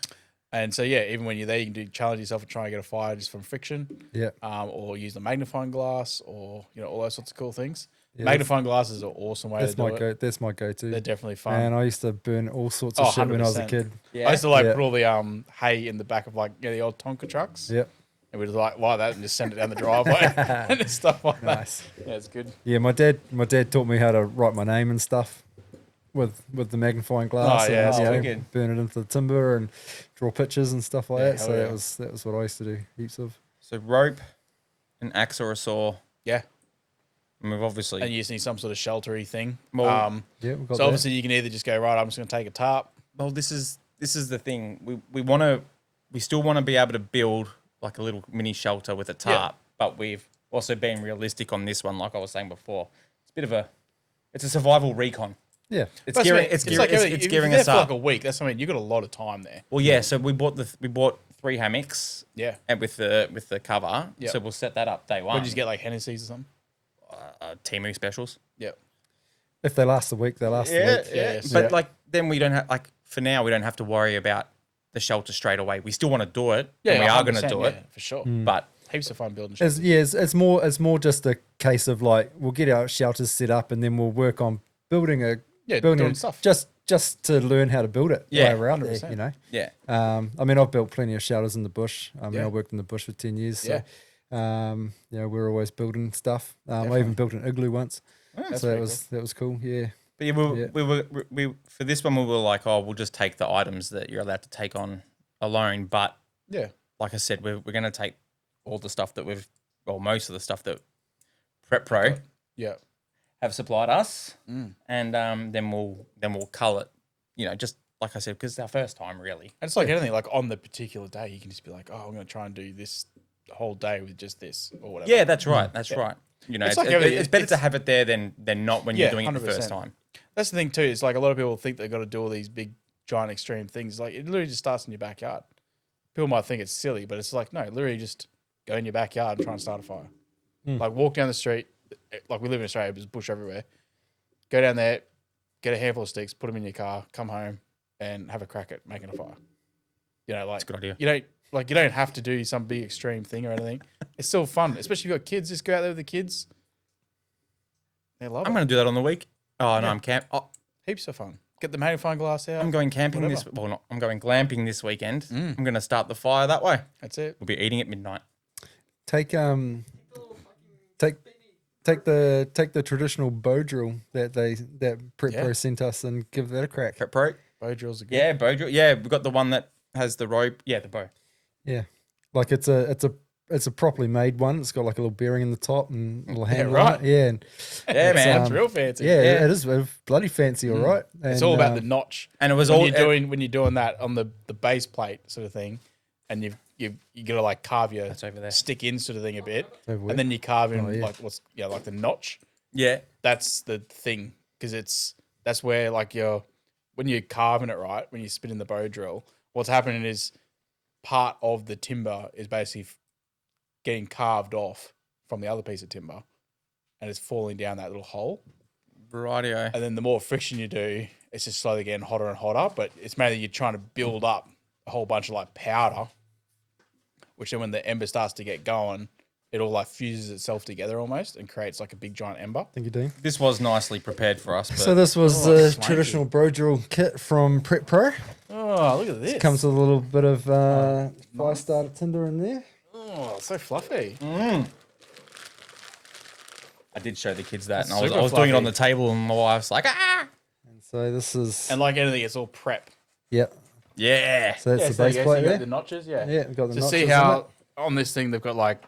And so yeah, even when you're there, you can challenge yourself and try and get a fire just from friction. Yeah. Or use the magnifying glass, or all those sorts of cool things. Yeah, Magnifying glasses is an awesome way to do it. That's my go-to. They're definitely fun. And I used to burn all sorts of shit when I was a 100%. kid. Yeah. I used to Yeah. put all the hay in the back of the old Tonka trucks. Yep. And we'd light that and just send it down the driveway and stuff like Nice. that. Yeah, it's good. Yeah, my dad taught me how to write my name and stuff with the magnifying glass. Oh, yeah, and, that's you know, wicked. burn it into the timber and draw pictures and stuff like Yeah, that. So hell yeah. that was what I used to do heaps of. So rope, an axe or a saw. Yeah. And we've obviously And you just need some sort of sheltery thing. Well, Yeah, we've got So that. obviously you can either just go, right, I'm just going to take a tarp. well, this is the thing. We still want to be able to build like a little mini shelter with a tarp, but we've also been realistic on this one. Like I was saying before, it's a survival recon. Yeah. It's That's gearing, what I mean. it's, It's gearing, like it's, if it's you're gearing there us for up. like a week. That's what I mean. You got a lot of time there. Well, yeah. So we bought 3 hammocks. Yeah. And with the cover. Yep. So we'll set that up day one. Would you just get like Hennessy's or something? Temu specials. Yep. If they last a week, they last a week. Yeah. But Yeah. like then we don't have for now we don't have to worry about the shelter straight away. We still want to do it. Yeah, and we are going to 100%, do it. yeah, for sure. But Heaps of fun building shit. It's more just a case of like we'll get our shelters set up and then we'll work on building doing stuff. just to learn how to build it. Yeah, while we're out there, 100%. you know. yeah. I mean, I've built plenty of shelters in the bush. I mean, Yeah. I worked in the bush for 10 years. So, Yeah. we're always building stuff. I even built an igloo once. So that was cool. Yeah. But yeah, we for this one we were like, oh, we'll just take the items that you're allowed to take on alone. But Yeah. like I said, we're going to take all the stuff that most of the stuff that Prep Pro Yeah. have supplied us, and then we'll cull it. Just like I said, because it's our first time, really. And it's like anything, like on the particular day, you can just be like, oh, I'm going to try and do this the whole day with just this or whatever. Yeah, that's right. That's right. It's like everything. It's better to It's- have it there than not when you're Yeah, doing it the first 100%. time. That's the thing too. It's like a lot of people think they've got to do all these big, giant, extreme things. Like it literally just starts in your backyard. People might think it's silly, but it's like, no, literally just go in your backyard and try and start a fire. Like walk down the street. Like we live in Australia, there's bush everywhere. Go down there, get a handful of sticks, put them in your car, come home and have a crack at making a fire. Like a good idea. You don't have to do some big extreme thing or anything. It's still fun, especially if you've got kids. Just go out there with the kids. They love I'm it. going to do that on the week. Oh no, I'm Heaps of fun. Get the magnifying glass out. I'm going camping Whatever. I'm going glamping this weekend. I'm going to start the fire that way. That's it. We'll be eating at midnight. Take the traditional bow drill that Prep Pro sent us and give that a crack. Prep Pro. Bow drills are good. Yeah, bow drill. Yeah, we've got the one that has the rope. Yeah, the bow. Yeah, like it's a properly made one. It's got like a little bearing in the top and a little handle right. on it. Yeah, and Yeah, man. That's real fancy. yeah, it is bloody fancy, all right. It's And, all about the notch. And it was when all you're doing that on the base plate sort of thing, and you gotta like carve your That's over there. stick in sort of thing a bit, Over where? and then you carve in yeah. like the notch. Yeah. That's the thing because that's where like when you're carving it right, when you're spinning the bow drill, what's happening is part of the timber is basically getting carved off from the other piece of timber, and it's falling down that little hole. Rightio. And then the more friction you do, it's just slowly getting hotter and hotter. But it's mainly you're trying to build up a whole bunch of like powder, which then when the ember starts to get going, it all like fuses itself together almost and creates like a big giant ember. Thank you, Dean. This was nicely prepared for us. But So this was Oh, the swanky. traditional bow drill kit from Prep Pro. Oh, look at this. Comes with a little bit of fire starter tinder in there. Oh, it's so fluffy. I did show the kids that, It's and I was super doing it on fluffy. the table, and my wife's like, ah. And so this is And like anything, it's all prep. yeah. Yeah. So that's the so base you plate got there. the notches, yeah. Yeah, we've got the To notches see in how it. on this thing they've got like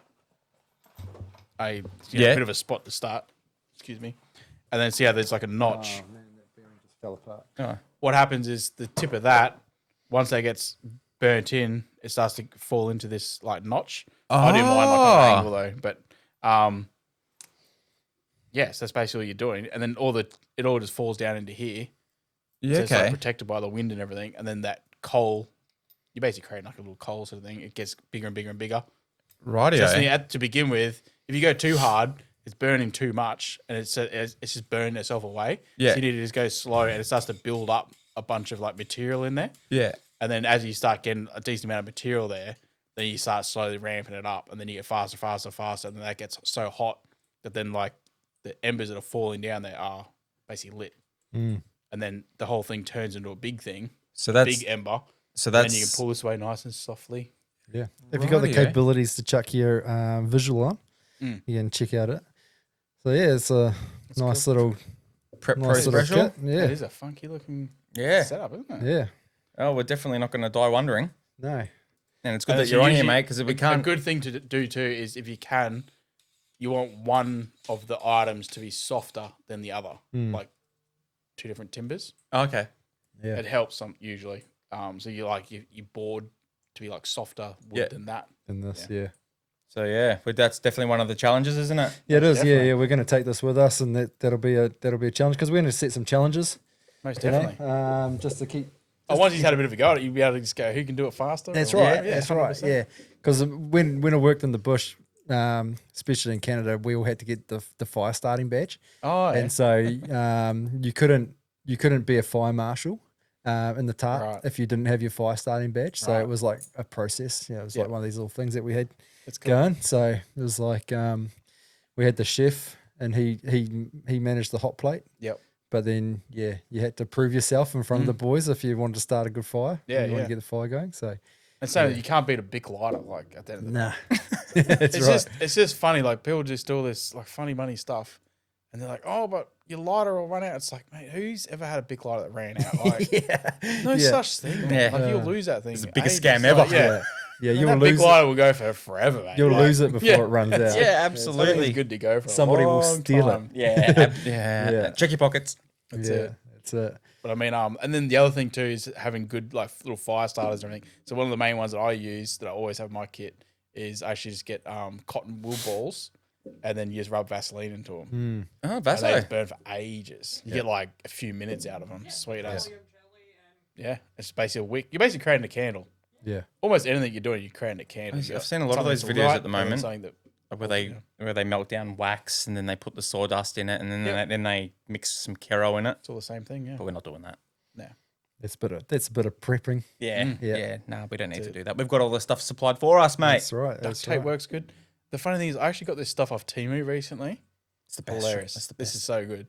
a Yeah. bit of a spot to start. Excuse me. And then see how there's like a notch. Oh man, that bearing just fell apart. Oh. What happens is the tip of that, once that gets burnt in, it starts to fall into this like notch. I do mine like Oh. an angle though, but Yes, that's basically what you're doing, and then it all just falls down into here. Yeah, So it's like protected by the wind and everything, and then that coal, you basically create like a little coal sort of thing. It gets bigger and bigger and bigger. Rightio. To begin with, if you go too hard, it's burning too much, and it's just burning itself away. Yeah. So you need to just go slow, and it starts to build up a bunch of like material in there. Yeah. And then as you start getting a decent amount of material there, then you start slowly ramping it up, and then you get faster, faster, faster, and then that gets so hot that then like the embers that are falling down there are basically lit, and then the whole thing turns into a big thing, So that's big ember. so And that's then you can pull this away nice and softly. Yeah. If you've got the Rightio. capabilities to chuck your visual on, you can check out it. So yeah, it's a nice little prep pro nice little special. kit. Yeah. It is a funky looking Yeah. setup, isn't it? Yeah. Oh, we're definitely not going to die wondering. No. And it's good And that so you're on here, usually mate, because we A can't. good thing to do too is if you can, you want one of the items to be softer than the other, like two different timbers. Oh, okay. Yeah. It helps some usually. So you like you board to be like softer wood Yeah. than that. In this, yeah. So yeah, but that's definitely one of the challenges, isn't it? Yeah, it is. Yeah, definitely. yeah. We're going to take this with us, and that'll be a challenge because we're going to set some challenges. Most You know, definitely. just to keep. Once he's had a bit of a go at it, you'll be able to just go, who can do it faster? That's Or- right. Yeah, That's right. 100%. Yeah, because when I worked in the bush, especially in Canada, we all had to get the fire starting badge, Oh, yeah. and so you couldn't be a fire marshal in the TARP Right. if you didn't have your fire starting badge. So Right. it was like a process. Yeah, it was Yeah. like one of these little things that we had That's cool. going. So it was like we had the chef, and he managed the hot plate. Yep. But then, yeah, you had to prove yourself in front of the boys if you wanted to start a good fire. Yeah, you wanted yeah. to get the fire going. So, And so you can't beat a big lighter like at the end of the nah, it's just funny. Like people just do all this like funny money stuff, and they're like, "Oh, but your lighter will run out." It's like, mate, who's ever had a big lighter that ran out? Like, no Yeah. such thing. Yeah. Like you'll lose that thing. It's the biggest ages. scam ever. Like, yeah, yeah, And you'll that lose big it. lighter will go for forever, mate. You'll Like, lose it before yeah. it runs out. Yeah, I think absolutely. it's good to go for Somebody a will long steal it. time. Yeah, yeah. Yeah. Check your pockets. That's yeah, it. that's it. But I mean, and then the other thing too is having good like little fire starters and everything. So one of the main ones that I use that I always have in my kit is I actually just get cotton wool balls, and then you just rub Vaseline into them. Oh, And they Vaso. just burn for ages. You get like a few minutes out of them. Sweet as. Jelly and Yeah, it's basically a wick. You're basically creating a candle. Yeah, Almost anything you're doing, you're creating a candle. I've seen a lot of those Something videos light at the and then moment. Something that Where they melt down wax and then they put the sawdust in it and then they mix some Kero in it. it's all the same thing. Yeah. But we're not doing that. No. that's a bit of prepping. Yeah, Yeah. yeah. No, we don't need to do that. We've got all the stuff supplied for us, mate. That's right. Duct That's tape right. works good. The funny thing is, I actually got this stuff off Temu recently. It's the best. Hilarious. That's the This best. is so good.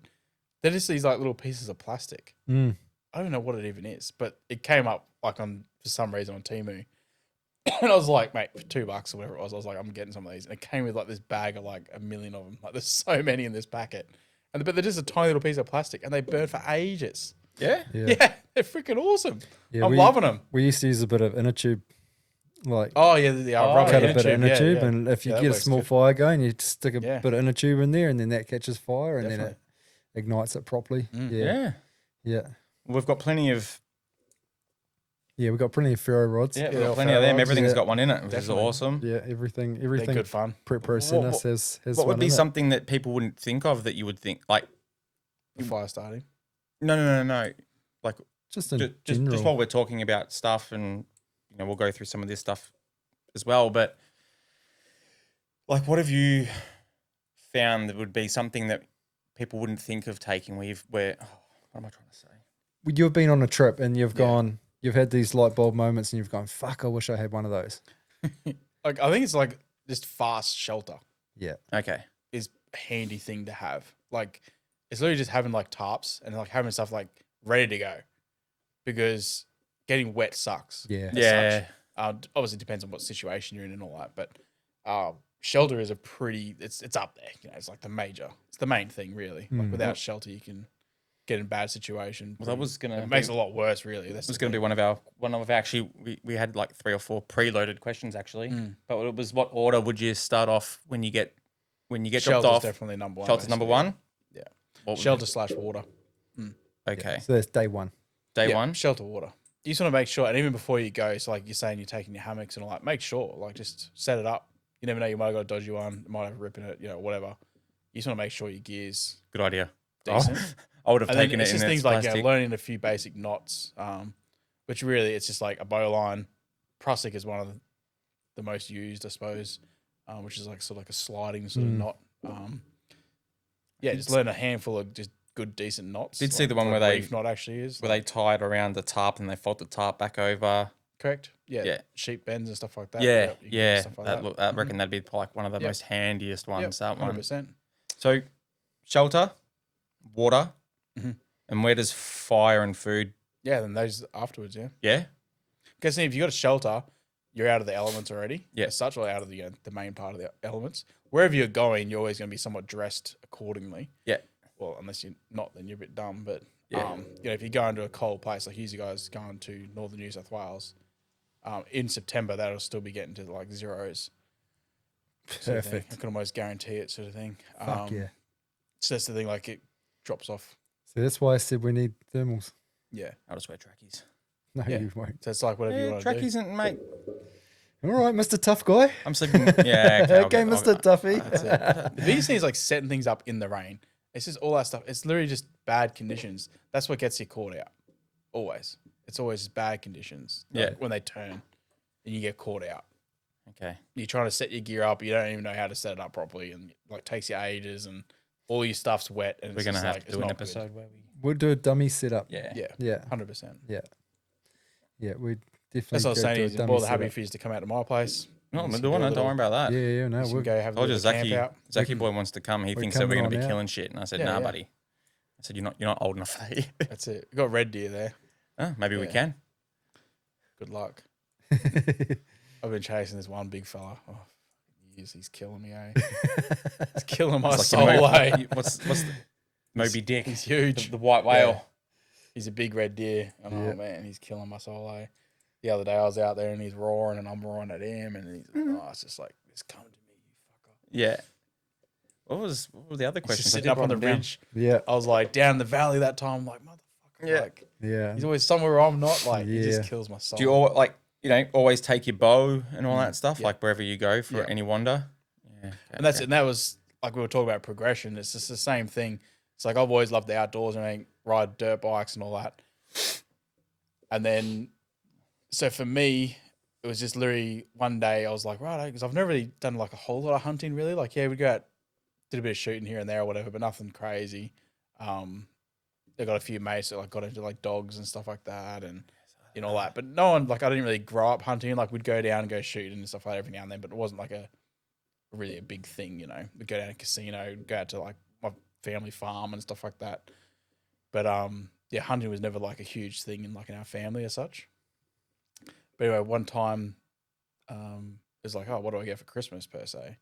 They're just these like little pieces of plastic. Mm. I don't know what it even is, but it came up like for some reason on Temu. And I was like, mate, for $2 or whatever it was, I was like, I'm getting some of these. And it came with like this bag of like 1 million of them. Like there's so many in this packet. But they're just a tiny little piece of plastic and they burn for ages. Yeah. Yeah. Yeah, they're freaking awesome. Yeah, I'm loving them. We used to use a bit of inner tube, like Oh, yeah, the rubber cut a inner bit of tube. inner Yeah, tube, yeah. and if you Yeah, that get a works small good. fire going, you just stick a Yeah. bit of inner tube in there, and then that catches fire, and then Definitely. it ignites it properly. Mm. Yeah, Yeah. yeah, We've got plenty of We've got plenty of ferro rods. we've Yeah, got plenty of them. ferro rods, Everything's yeah. got one in it, which Definitely. is awesome. Yeah, everything They're good fun. Prep Pro sent us has What would one be in it. something that people wouldn't think of that you would think like The fire starting. no. Like just in just general. while we're talking about stuff, and we'll go through some of this stuff as well, but like what have you found that would be something that people wouldn't think of taking where what am I trying to say? You've been on a trip and you've gone, you've had these light bulb moments, and you've gone, "Fuck, I wish I had one of those." Like I think it's like just fast shelter Yeah, Okay. is a handy thing to have. Like it's literally just having like tarps and like having stuff like ready to go, because getting wet sucks. yeah, as Yeah. such. Obviously it depends on what situation you're in and all that, but shelter is it's up there. It's like it's the main thing really. Like without shelter, you can get in a bad situation. Well, that was gonna it makes it a lot worse really. This was going to be one of our actually we had like 3 or 4 preloaded questions actually, but it was what order would you start off when you get dropped Shelter's off? definitely number one. Shelter's number basically. 1. Yeah. What would Shelter slash water. Okay. So that's day one. Day Yeah, 1. shelter water. You just want to make sure, and even before you go, so like you're saying you're taking your hammocks and all that, make sure, like just set it up. You never know, you might have got a dodgy one, you might have a rip in it, whatever. you just want to make sure your gear's Good idea. decent. I would have And then taken it it's in just its things like plastic. learning a few basic knots, which really it's just like a bow line. Prusik is one of the most used, I suppose, which is like sort of like a sliding sort of knot. Just learn a handful of just good, decent knots. Did see like the one what where a they- reef knot actually is. Where they tie it around the tarp and they fold the tarp back over. Correct. Yeah. Yeah. Sheep bends and stuff like that. Yeah, Yep, you can do yeah. stuff like That that. look, I reckon that'd be like one of the Yep. most handiest ones. Yep, That one. 100%. So, shelter, water, Mhm. and where does fire and food? Yeah, then those afterwards, yeah. Yeah, Because if you got a shelter, you're out of the elements already. Yeah. As such, or out of the main part of the elements. Wherever you're going, you're always going to be somewhat dressed accordingly. yeah, Well, unless you're not, then you're a bit dumb. But Yeah. if you go into a cold place, like you guys going to northern New South Wales, in September that'll still be getting to like zeros. Sort of thing. Perfect. I can almost guarantee it, sort of thing. Fuck yeah. So that's the thing, like it drops off. So that's why I said we need thermals. Yeah. I'll just wear trackies. No, Yeah. you won't. So it's like whatever you Yeah, want to do. trackies and mate. All right, Mr. Tough Guy. I'm sleeping. Yeah, okay, I'll Okay, go- I'll Mr. go- Tuffy. That's it. The biggest thing is like setting things up in the rain. It's just all that stuff. It's literally just bad conditions. That's what gets you caught out. Always. It's always just bad conditions. Like, Yeah. when they turn and you get caught out. Okay. You're trying to set your gear up. You don't even know how to set it up properly, and like takes you ages, and all your stuff's wet. And We're it's gonna just have like, to it's do an not good. episode where we. We'll do a dummy setup. Yeah. Yeah. Yeah. 100%. Yeah. Yeah, we definitely That's what I was go saying. do a Is dummy more than happy setup. for you to come out to my place. No, You I'm can doing do a it. Don't worry little- about that. Yeah, no, you can we're, go have a I told you little camp Zachy, out. Zachy boy wants to come. He we're thinks that we're coming going to on be out. killing shit. And I said, Yeah, nah, yeah. buddy. I said, you're not old enough for that. That's it. We got red deer there. Maybe we Yeah. can. Good luck. I've been chasing this one big fella. Oh, years. He's killing me, eh? He's killing my It's soul, like eh? what's the Moby Dick? He's huge. The white whale. He's a big red deer. And Yeah. oh man, he's killing my soul, eh? The other day I was out there and he's roaring and I'm roaring at him and he's it's just like, just come to me, you fucker. Yeah. What were the other He's questions? just I sitting did up on write the them down. ridge. yeah, I was like down the valley that time. I'm like, motherfucker. Yeah. Like, yeah. he's always somewhere I'm not. Like, he Yeah. just kills my soul. Do you always take your bow and all that stuff, like wherever you go for Yeah. any wander? Yeah. And that's it. And that was like we were talking about progression. It's just the same thing. It's like I've always loved the outdoors and everything, ride dirt bikes and all that. And then, so for me, it was just literally one day I was like, right, because I've never really done like a whole lot of hunting really. Like, yeah, we'd go out, did a bit of shooting here and there or whatever, but nothing crazy. They got a few mates that like got into like dogs and stuff like that and all that. But no one, like I didn't really grow up hunting. Like we'd go down and go shooting and stuff like that every now and then, but it wasn't like really a big thing, We'd go down to a casino, go out to like my family farm and stuff like that. But yeah, hunting was never like a huge thing in our family as such. But anyway, one time it was like, oh, what do I get for Christmas per se?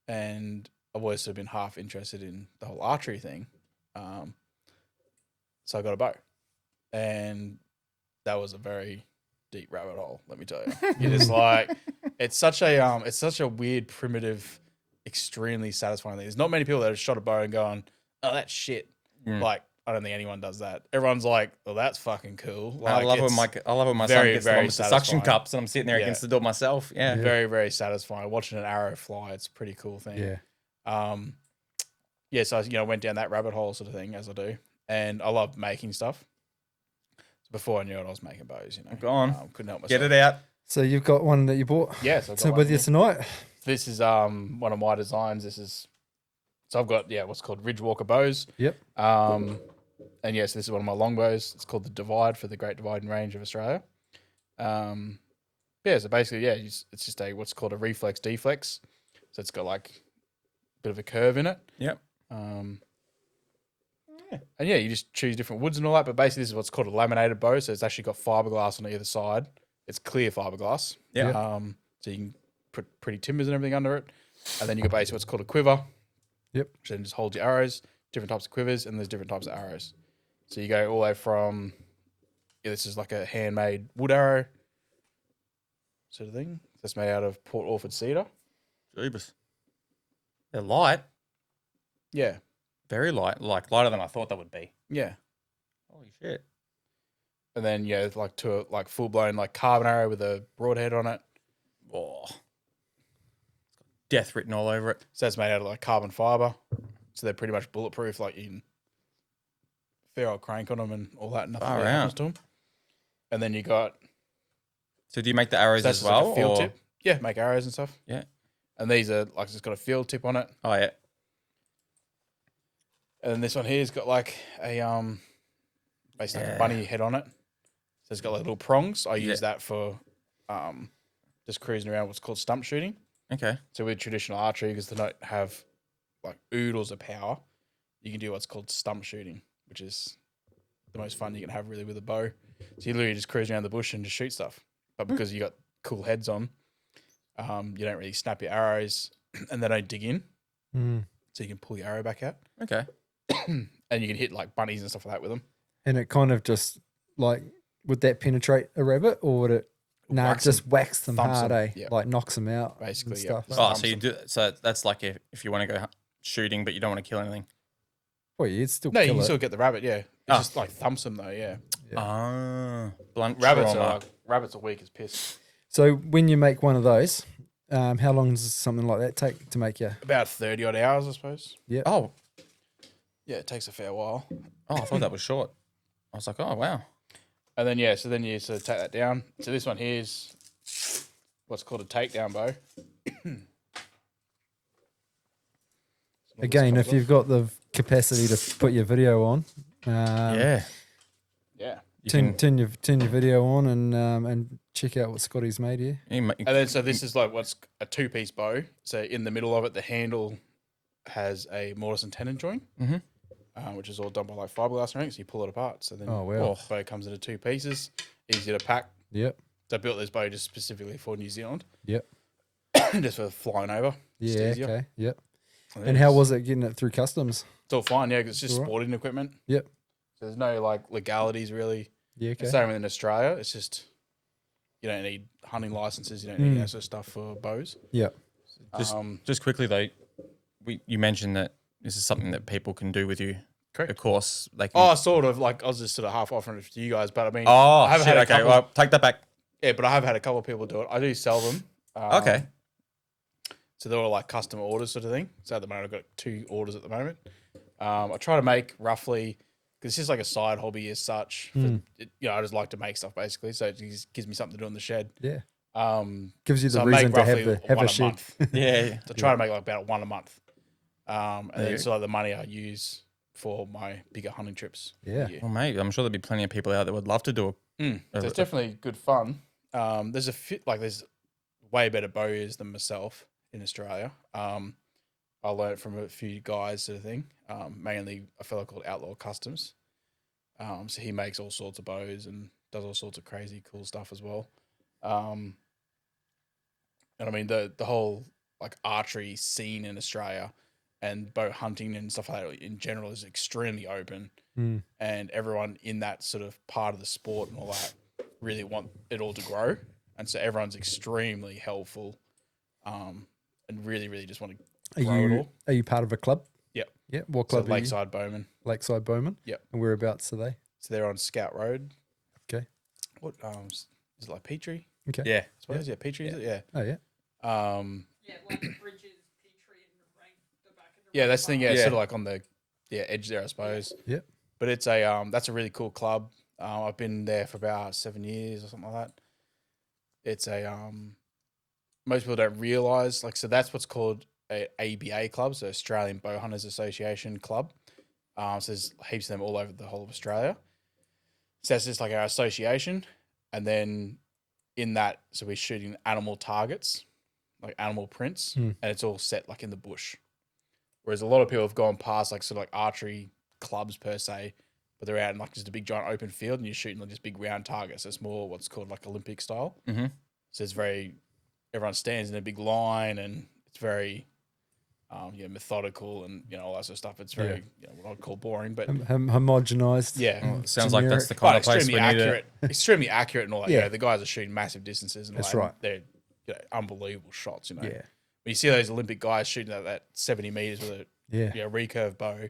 And I've always sort of been half interested in the whole archery thing. So I got a bow. And that was a very deep rabbit hole, let me tell you. It is like it's such a weird, primitive, extremely satisfying thing. There's not many people that have shot a bow and gone, oh, that's shit. Like, I don't think anyone does that. Everyone's like, well, that's fucking cool. Like, I love when my son very, gets very the suction satisfying. cups and I'm sitting there Yeah. against the door myself. Yeah. very, very satisfying. Watching an arrow fly, it's a pretty cool thing. Yeah. Yeah, so I went down that rabbit hole sort of thing as I do. And I love making stuff. So before I knew it, I was making bows, Go on. Couldn't help myself. Get it out. So you've got one that you bought Yeah, so I've got to one with you here. tonight. This is one of my designs. So I've got what's called Ridgewalker bows. Yep. And yes, this is one of my longbows. It's called the Divide for the Great Dividing Range of Australia. Yeah, so basically, it's just what's called a reflex deflex. So it's got like a bit of a curve in it. Yep. And you just choose different woods and all that. But basically, this is what's called a laminated bow. So it's actually got fiberglass on either side. It's clear fiberglass. Yeah. So you can put pretty timbers and everything under it. And then you got basically what's called a quiver. Yep. Which then just holds your arrows, different types of quivers, and there's different types of arrows. So you go all the way from, this is like a handmade wood arrow sort of thing. That's made out of Port Orford cedar. Jeebus. They're light. Yeah. Very light. Like lighter than I thought they would be. Yeah. Holy shit. And then, like to a full blown like carbon arrow with a broadhead on it. Oh. It's got death written all over it. So that's made out of like carbon fiber. so they're pretty much bulletproof. Like you can fair old crank on them and all that. Nothing Far really happens out. to them. And then you got So do you make the arrows that's as just like well? a field or? tip. Yeah, make arrows and stuff. Yeah. And these are like it's got a field tip on it. Oh yeah. And then this one here's got like a basically like a bunny head on it. So it's got like little prongs. I use that for just cruising around what's called stump shooting. Okay. So with traditional archery, because they don't have like oodles of power, you can do what's called stump shooting, which is the most fun you can have really with a bow. So you literally just cruise around the bush and just shoot stuff. But because you got cool heads on, you don't really snap your arrows and they don't dig in. So you can pull your arrow back out. Okay. And you can hit like bunnies and stuff like that with them. And it kind of just like, would that penetrate a rabbit or would it? No, it Whacks just them, whacks them thumps hard, them, eh? yeah. Like knocks them out. Basically, and yeah. stuff. Oh, Lumps so you them. do. So that's like if you want to go shooting, but you don't want to kill anything. Well, you'd still No, you kill can it. still get the rabbit, yeah. It just like thumps them though, yeah. Ah, blunt Rabbits trauma. are weak as piss. So when you make one of those, how long does something like that take to make you? About 30 odd hours, I suppose. Yeah. Oh, Yeah, it takes a fair while. I thought that was short. I was like, oh wow. And then so then you sort of take that down. So this one here is what's called a takedown bow. Again, if you've got the capacity to put your video on, Yeah. Yeah. You turn your video on and check out what Scotty's made here. can, And then so this is like what's a 2-piece bow. So in the middle of it, the handle has a mortise and tenon joint, which is all done by like fiberglass rings. So you pull it apart. So then Oh, wow. the bow comes into 2 pieces, easy to pack. Yep. So I built this bow just specifically for New Zealand, Yep. just for flying over. Just Yeah. easier. Okay. Yep. And And how was it getting it through customs? It's all fine, yeah, 'cause it's just All right. sporting equipment. Yep. So there's no like legalities really. Yeah. The Okay. same in Australia. It's just you don't need hunting licenses. You don't need that sort of stuff for bows. Yep. just quickly though, you mentioned that this is something that people can do with you. Correct. Of course, they can. Oh, sort of like I was just sort of half offering it to you guys, but I mean, Oh, I have shit, had a okay. couple, Well, take that back. yeah, but I have had a couple of people do it. I do sell them. Okay. So they're all like custom orders sort of thing. So at the moment, I've got 2 orders at the moment. I try to make roughly, because it's just like a side hobby as such. I just like to make stuff basically. So it just gives me something to do in the shed. Yeah. Um, Gives you the so I reason make to have roughly have one a shed. month. Yeah. So I try to make like about 1 a month. And then it's like the money I use for my bigger hunting trips. Yeah. Well, mate, I'm sure there'll be plenty of people out there would love to do it. So it's definitely good fun. There's there's way better bows than myself in Australia. I learned from a few guys sort of thing. Mainly a fellow called Outlaw Customs. So he makes all sorts of bows and does all sorts of crazy cool stuff as well. And I mean the whole like archery scene in Australia and bow hunting and stuff like that in general is extremely open. And everyone in that sort of part of the sport and all that really want it all to grow. And so everyone's extremely helpful and really, really just want to grow it all. Are you part of a club? Yep. Yeah. What So club are you? Lakeside Bowman. Lakeside Bowman. Yep. And whereabouts are they? So they're on Scout Road. Okay. What is it like Petrie? Okay. Yeah. I suppose, yeah, Petrie is it? Yeah. Oh yeah. Yeah, like the bridges, Petrie, and the rank, the back of the Yeah, that's the thing, yeah, it's Yeah. sort of like on the edge there, I suppose. Yep. But it's a that's a really cool club. I've been there for about 7 years or something like that. It's a most people don't realise, like, so that's what's called a ABA club, so Australian Bow Hunters Association Club. So there's heaps of them all over the whole of Australia. So that's just like our association. And then in that, so we're shooting animal targets, like animal prints, and it's all set like in the bush. Whereas a lot of people have gone past like sort of like archery clubs per se, but they're out in like just a big giant open field and you're shooting like this big round target. So it's more what's called like Olympic style. Mm-hmm. So it's very, everyone stands in a big line and it's very, methodical and, all that sort of stuff. It's very, what I'd call boring, but Homogenized. yeah. Sounds like that's the But kind of place we extremely need accurate, extremely accurate and all that. Yeah. The guys are shooting massive distances and all That's that. right. They're unbelievable shots, Yeah. When you see those Olympic guys shooting at that 70 meters with a Yeah. recurve bow,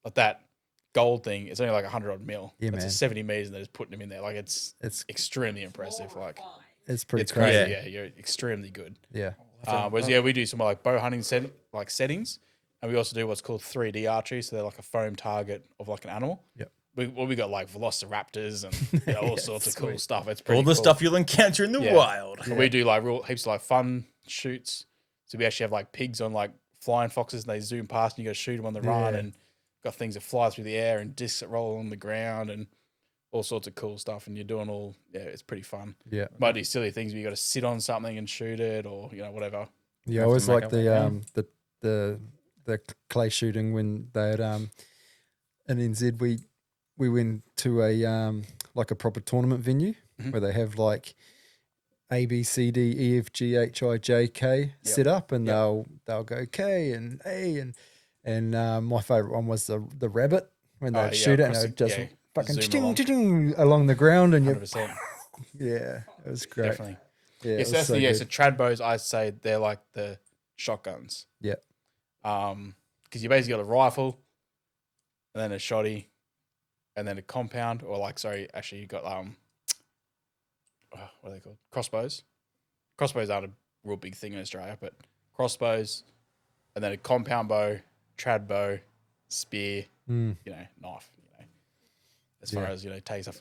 like that gold thing, it's only like 100 odd mil. Yeah, It's man. 70 meters and they're just putting them in there. Like it's It's extremely impressive. Like it's pretty it's crazy. crazy. Yeah, you're extremely good. Yeah. Whereas we do some like bow hunting settings, And we also do what's called 3D archery. So they're like a foam target of like an animal. Yep. We got like velociraptors and you know, all sorts of cool stuff. It's pretty All the cool. stuff you'll encounter in the Yeah. wild. But we do like heaps of like fun shoots. So we actually have like pigs on like flying foxes and they zoom past and you got to shoot them on the run, Yeah. and got things that fly through the air and discs that roll on the ground and all sorts of cool stuff. And you're doing it's pretty fun. Yeah. Might do silly things where you got to sit on something and shoot it or, you know, whatever. Yeah, I Have to always make like up what you the clay shooting when they had in NZ we went to a like a proper tournament venue where they have like A B C D E F G H I J K set up, and they'll go K and A and my favorite one was the rabbit when they'd shoot it and it would just fucking zoom ching, along the ground and you 100%. yeah, it was great. Definitely. Yeah, Yes, it was that's so so good. trad bows, I'd say they're like the shotguns. Yeah. Because you basically got a rifle and then a shotty and then a compound, or like, sorry, actually you got, what are they called? Crossbows. Crossbows aren't a real big thing in Australia, but crossbows and then a compound bow, trad bow, spear, you know, knife, you know, as far as, you know, taser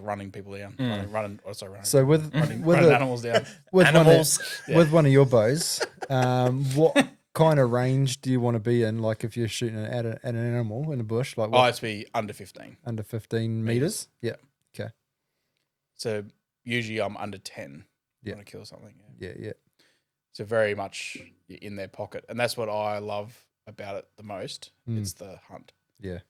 / running people down, running, So with running the- animals down. with Animals. with one of your bows, what kind of range do you want to be in? Like if you're shooting at an animal in a bush, like Oh, it's be under 15. under 15 meters? Yeah. Okay. So usually I'm under 10 Yeah. when I kill something. Yeah. Yeah. Yeah. So very much in their pocket. And that's what I love about it the most. It's the hunt. Yeah.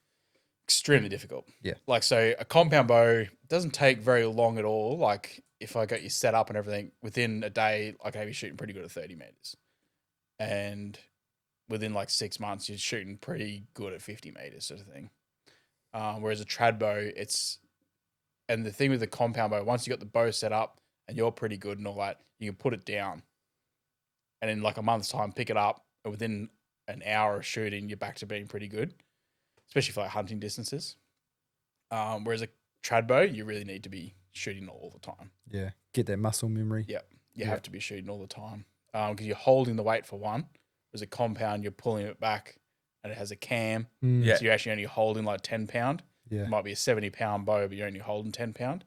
Extremely difficult. Yeah. Like, so a compound bow doesn't take very long at all. Like if I got you set up and everything, within a day, I can have you shooting pretty good at 30 meters. And within like 6 months, you're shooting pretty good at 50 meters sort of thing. Whereas a trad bow, and the thing with the compound bow, once you got the bow set up and you're pretty good and all that, you can put it down. And in like a month's time, pick it up. And within an hour of shooting, you're back to being pretty good, especially for like hunting distances. Whereas a trad bow, you really need to be shooting all the time. Yeah. Get that muscle memory. Yeah. You have to be shooting all the time because you're holding the weight for one. Whereas a compound, you're pulling it back and it has a cam. Yeah. So you're actually only holding like 10 pound. Yeah. It might be a 70 pound bow, but you're only holding 10 pound,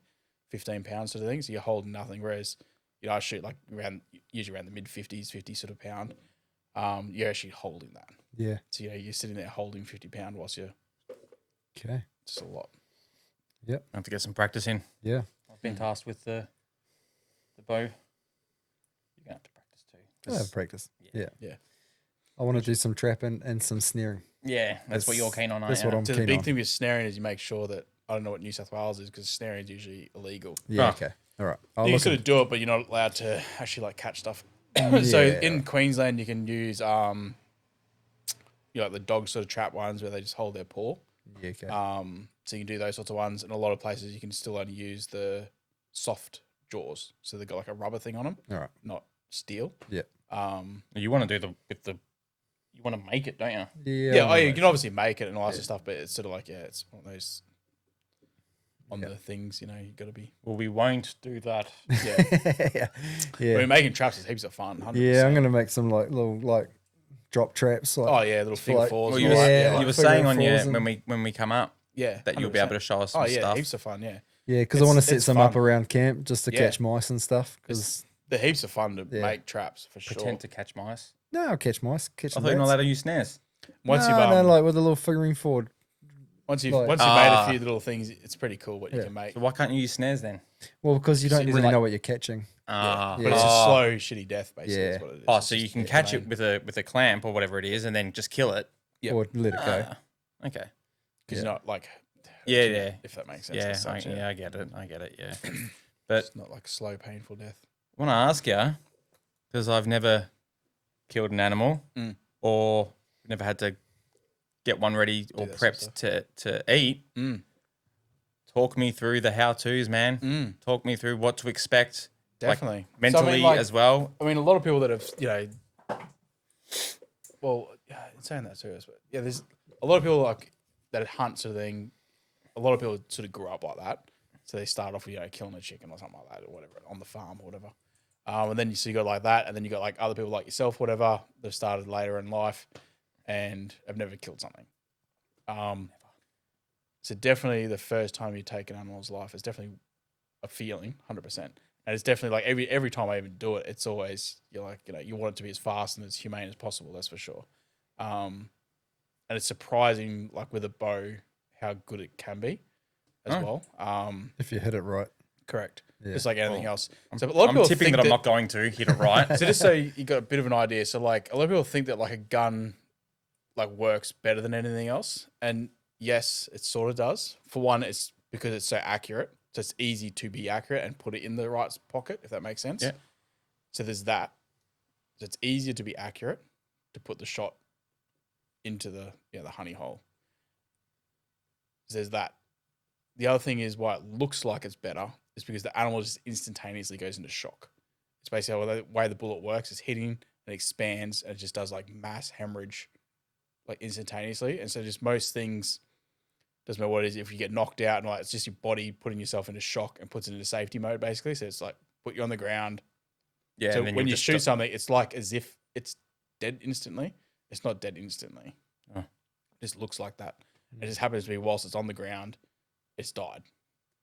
15 pounds sort of thing. So you're holding nothing. Whereas, you know, I shoot like usually around the mid 50s, 50 sort of pound. You're actually holding that. Yeah. So, you know, you're sitting there holding 50 pound whilst you're Okay. just a lot. I have to get some practice in. Yeah. I've been tasked with the bow. You're gonna have to practice too. I'll have practice. Yeah. Yeah. I want to do some trapping and some snaring. Yeah, that's what you're keen on, aren't That's you? what I'm So the keen big on. thing with snaring is you make sure that, I don't know what New South Wales is because snaring is usually illegal. Yeah. Oh. Okay. All right. You I'll can look sort at, of do it, but you're not allowed to actually like catch stuff. So in Queensland, you can use, you know, like the dog sort of trap ones where they just hold their paw. yeah. Okay. So you can do those sorts of ones. In a lot of places, you can still only use the soft jaws. So they've got like a rubber thing on them, All right. not steel. Yeah. You want to do you want to make it, don't you? Yeah. Yeah, I'll you know. can obviously make it and all that sort of stuff, but it's sort of like, it's one of those on the things, you know, you got to be. Well, we won't do that. Yeah. yeah. I mean, making traps is heaps of fun. 100%. Yeah. I'm gonna make some like little like drop traps. Like, Oh, yeah, little figure like- fours. Well, and you all were, that, Yeah, you like were figure saying on your fours and- when we come up yeah, that you'll be able to show us some Oh, yeah, stuff. heaps of fun, yeah. yeah, because I want to set it's some fun. up around camp just to Yeah. catch mice and stuff. Because They're heaps of fun to Yeah. make traps, for sure. Pretend to catch mice. no, I'll catch mice. Catch I some thought you're not rats. allowed to use snares. Once no, you've no, like with a little figurine forward. once you've like- made a few little things, it's pretty cool what you Yeah. can make. So why can't you use snares then? Well, because you So don't is it really like- know what you're catching. Ah, But it's a slow, shitty death, basically. Yeah. Is what it is. Oh, It's so you just can the catch aim. it with a clamp or whatever it is, and then just kill it. Yep. Or let it go. Ah, okay. Because you're not like, Yeah, yeah, if that makes sense. yeah. as such, I get it. I get it. Yeah. But It's not like slow, painful death. I want to ask you because I've never killed an animal or never had to get one ready or that sort of prepped to eat. Talk me through the how-tos, man. Talk me through what to expect, Definitely. like, mentally as well. I mean, a lot of people that have, you know, well, yeah, in saying that serious, but yeah, there's a lot of people like that hunt sort of thing. A lot of people sort of grew up like that. So they start off with, you know, killing a chicken or something like that or whatever on the farm or whatever. And then you got like that. And then you got like other people like yourself, whatever, that started later in life. and I've never killed something. So definitely the first time you take an animal's life, it's definitely a feeling, 100%. And it's definitely like every time I even do it, it's always you're like, you want it to be as fast and as humane as possible. That's for sure. And it's surprising, like with a bow, how good it can be as well. If you hit it right. Correct. Yeah. Just like anything else. So a lot of I'm people tipping think that I'm not going to hit it right. So just so you got a bit of an idea. So like a lot of people think that like a gun like works better than anything else. And yes, it sort of does. For one, it's because it's so accurate. So it's easy to be accurate and put it in the right pocket, if that makes sense. Yeah. So there's that. So it's easier to be accurate to put the shot into the honey hole. So there's that. The other thing is why it looks like it's better is because the animal just instantaneously goes into shock. It's basically the way the bullet works. It's hitting and expands and it just does like mass hemorrhage like instantaneously. And so just most things, doesn't matter what it is, if you get knocked out and like it's just your body putting yourself into shock and puts it into safety mode basically. So it's like put you on the ground. Yeah. So and then when you just shoot something, it's like as if it's dead instantly. It's not dead instantly. Oh. It just looks like that. It just happens to be whilst it's on the ground, it's died.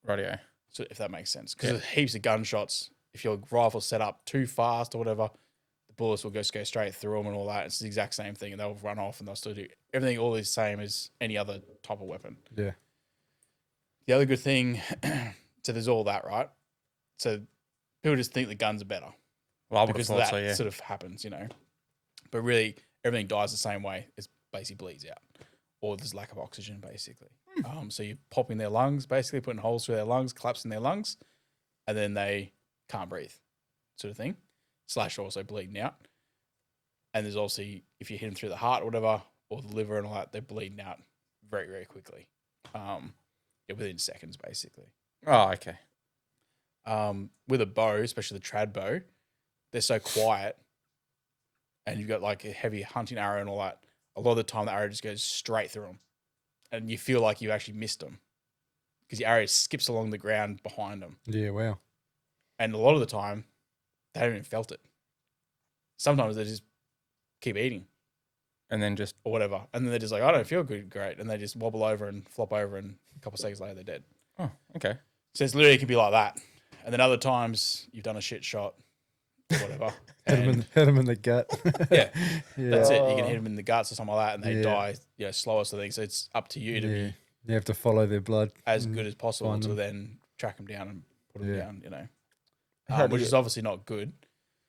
Rightio. So if that makes sense, because there's heaps of gunshots. If your rifle's set up too fast or whatever, the bullets will just go straight through them and all that. It's the exact same thing, and they'll run off and they'll still do everything all the same as any other type of weapon. Yeah. The other good thing, so there's all that, right? So people just think the guns are better Well, I would have because thought that so, yeah. sort of happens, But really, everything dies the same way. It basically bleeds out, or there's lack of oxygen, basically. So you're popping their lungs, basically putting holes through their lungs, collapsing their lungs, and then they can't breathe, sort of thing. / also bleeding out. And there's also, if you hit them through the heart or whatever, or the liver and all that, they're bleeding out very, very quickly. Within seconds, basically. Oh, okay. With a bow, especially the trad bow, they're so quiet, and you've got like a heavy hunting arrow and all that. A lot of the time, the arrow just goes straight through them, and you feel like you actually missed them because your arrow skips along the ground behind them. Yeah, wow. And a lot of the time, they haven't even felt it. Sometimes they just keep eating And then just or whatever, and then they're just like, I don't feel great, and they just wobble over and flop over, and a couple of seconds later, they're dead. oh, okay. So it's literally, it can be like that. And then other times, you've done a shit shot or whatever. Hit him in the gut. Yeah, Yeah. that's it. You can hit them in the guts or something like that, and they Yeah. die, slower. So things. So it's up to you to Yeah. be You have to follow their blood. as good as possible find to them. then track them down and put them Yeah. down. How do Which you- is obviously not good,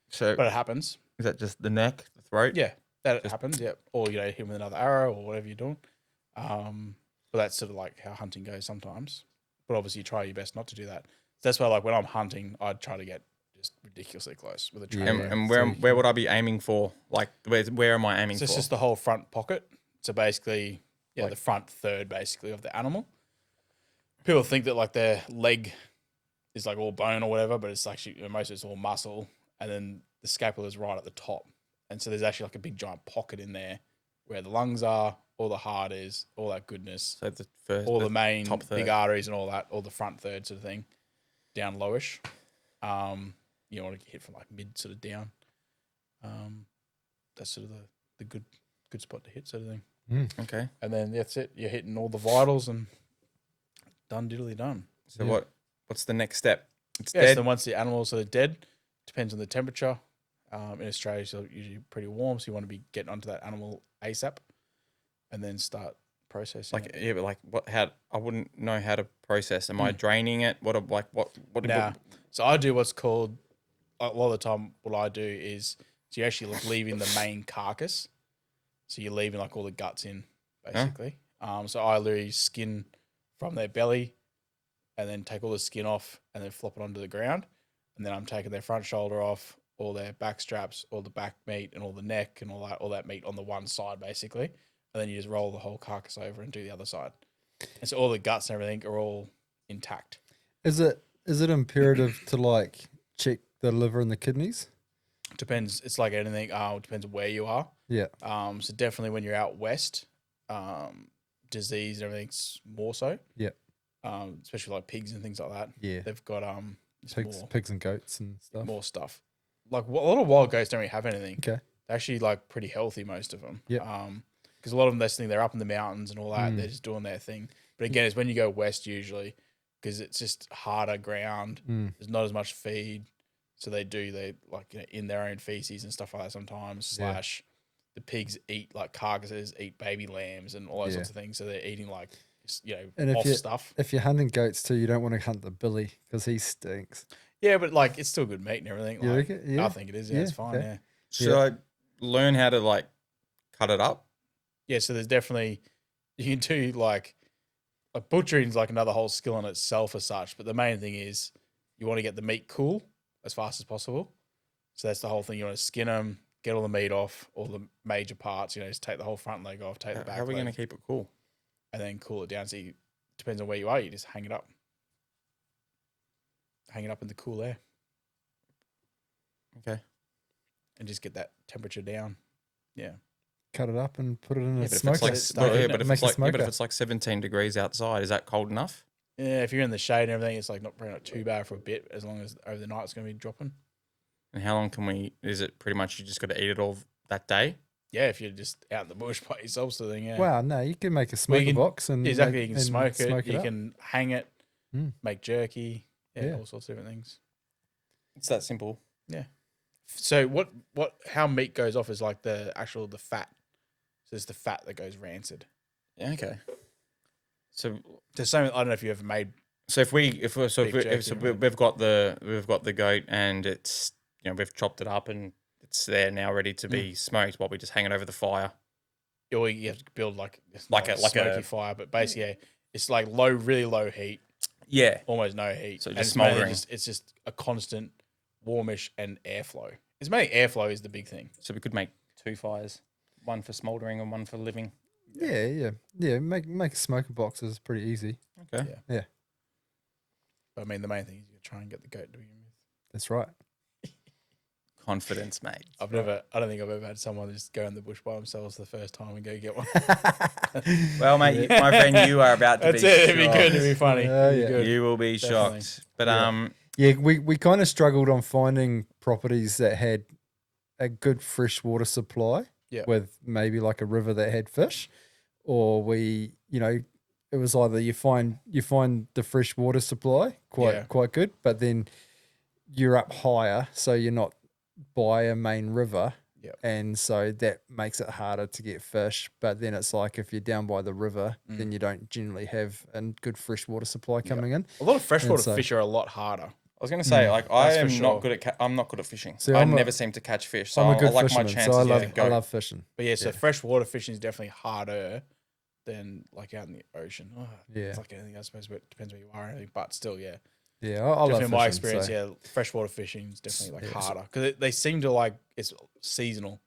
So but it happens. is that just the neck, the throat? Yeah, that happens. Yeah, or hit them with another arrow or whatever you're doing. But that's sort of like how hunting goes sometimes. But obviously, you try your best not to do that. That's why, like when I'm hunting, I try to get just ridiculously close with a trap. And, Yeah, and so where would I be aiming for? Like, where am I aiming So it's for? just the whole front pocket. So basically, the front third basically of the animal. People think that like their leg is like all bone or whatever, but it's actually most of it's all muscle, and then the scapula is right at the top. And so there's actually like a big giant pocket in there where the lungs are, all the heart is, all that goodness, So the first, all the main top third. big arteries and all that, all the front third sort of thing, down lowish. You want to hit from like mid sort of down. That's sort of the good spot to hit sort of thing. Okay. And then that's it. You're hitting all the vitals and done diddly done. So what's the next step? It's Yeah, dead. so once the animals are dead, depends on the temperature. In Australia, it's usually pretty warm, so you want to be getting onto that animal ASAP and then start processing it. Yeah, but like what? How? I wouldn't know how to process. Am I draining it? What? Nah. So I do what's called, a lot of the time, what I do is, so you're actually like leaving the main carcass. So you're leaving like all the guts in, basically. So I literally skin from their belly and then take all the skin off and then flop it onto the ground. And then I'm taking their front shoulder off, all their back straps, all the back meat and all the neck and all that meat on the one side, basically. And then you just roll the whole carcass over and do the other side. And so all the guts and everything are all intact. Is it imperative to like check the liver and the kidneys? Depends. It's like anything. It depends where you are. Yeah. So definitely when you're out west, disease and everything's more so. Yeah. Especially like pigs and things like that. Yeah. They've got it's Pigs and goats and stuff. more stuff. Like a lot of wild goats don't really have anything. Okay. They're actually like pretty healthy, most of them. Yeah. because a lot of them they're up in the mountains and all that. They're just doing their thing. But again, it's when you go west usually because it's just harder ground. There's not as much feed, so they like in their own feces and stuff like that sometimes. Slash, the pigs eat like carcasses, eat baby lambs and all those sorts of things. So they're eating like And off stuff. if you're hunting goats too, you don't want to hunt the billy because he stinks. Yeah, but like it's still good meat and everything. You Like, like it? Yeah. I think it is. Yeah, it's fine. okay. Yeah. Should I learn how to like cut it up? Yeah, so there's definitely you can do like butchering's like another whole skill in itself as such, but the main thing is you want to get the meat cool as fast as possible. So that's the whole thing. You want to skin them, get all the meat off, all the major parts. Just take the whole front leg off, take the back How are we leg, going to keep it cool? and then cool it down. So depends on where you are. You just hang it up in the cool air, Okay. and just get that temperature down. Yeah. Cut it up and put it in a But if smoker. it's like, but Make a if smoker. it's like 17 degrees outside, is that cold enough? Yeah, if you're in the shade and everything, it's like probably not too bad for a bit, as long as over the night it's going to be dropping. And how long is it pretty much you just got to eat it all that day? Yeah, if you're just out in the bush by yourself, sort of thing. Yeah. Wow, no, you can make a smoker can- box and Exactly, make- you can and smoke it. You up. can hang it, make jerky, Yeah. all sorts of different things. It's that simple. Yeah. So how meat goes off is like the fat. So it's the fat that goes rancid. Yeah. Okay. So There's so I don't know if you ever made. if Beef jerky, we've got the goat and it's we've chopped it up and it's there now ready to be smoked while we just hang it over the fire. Or you have to build like Like a smoky fire, but basically it's like really low heat, Yeah. almost no heat. So And just it's mainly smouldering. It's just a constant warmish and airflow. It's mainly airflow is the big thing. So we could make 2 fires, one for smouldering and one for living. Yeah. Make a smoker box is pretty easy. Okay. Yeah, But I mean, the main thing is you try and get the goat to begin with. that's right. Confidence, mate. I don't think I've ever had someone just go in the bush by themselves the first time and go get one. Well, mate, my friend, you are about to That's be it. shocked. It'd be good. It'd be funny. It'd be yeah. good. You will be Definitely. shocked. But Yeah, we kind of struggled on finding properties that had a good fresh water supply Yeah. with maybe like a river that had fish, or it was either you find the fresh water supply quite good, but then you're up higher, so you're not by a main river. Yep. And so that makes it harder to get fish. But then it's like if you're down by the river, then you don't generally have a good fresh water supply coming in. A lot of freshwater so- fish are a lot harder. I was going to say, like, I That's for am sure. not good at I'm not good at fishing. See, I I'm a- never seem to catch fish, so I'm a I good like my fisherman, chances so I with the love, I goat. love fishing. But yeah, so freshwater fishing is definitely harder than like out in the ocean. Oh, Yeah. It's like anything, I suppose, but it depends where you are and everything. But still, yeah. Yeah, I love Definitely fishing. in my experience, so- yeah, freshwater fishing is definitely like harder because they seem to like it's seasonal,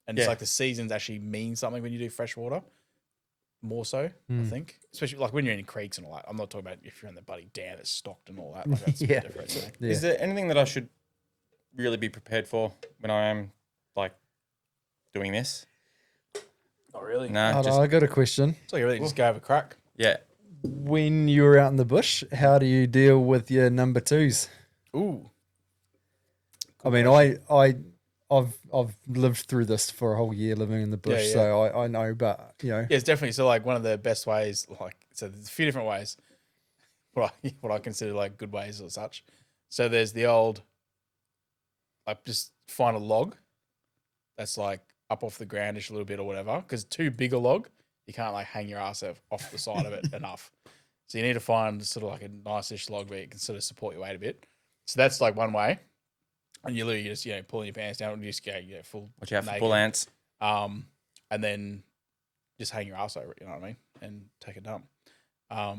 and it's Yeah. like the seasons actually mean something when you do freshwater. More so, I think, especially like when you're in creeks and all that. I'm not talking about if you're in the bloody dam that's stocked and all that. Like that's Yeah. different. So. Yeah. Is there anything that I should really be prepared for when I am like doing this? Not really. I No, just got a question. It's like everything. Just go have a crack. yeah. When you're out in the bush, how do you deal with your number twos? Ooh, I mean, I've lived through this for a whole year living in the bush, Yeah. so I know. But yeah, it's definitely so. Like one of the best ways, like so, there's a few different ways. What I consider like good ways or such. So there's the old, like just find a log that's like up off the groundish a little bit or whatever. Because too big a log, you can't like hang your ass off the side of it enough. So you need to find sort of like a nice-ish log where you can sort of support your weight a bit. So that's like one way. And you literally just pulling your pants down and you just go full. Watch out for naked. bull ants. And then just hang your ass over it, you know what I mean? And take a dump. I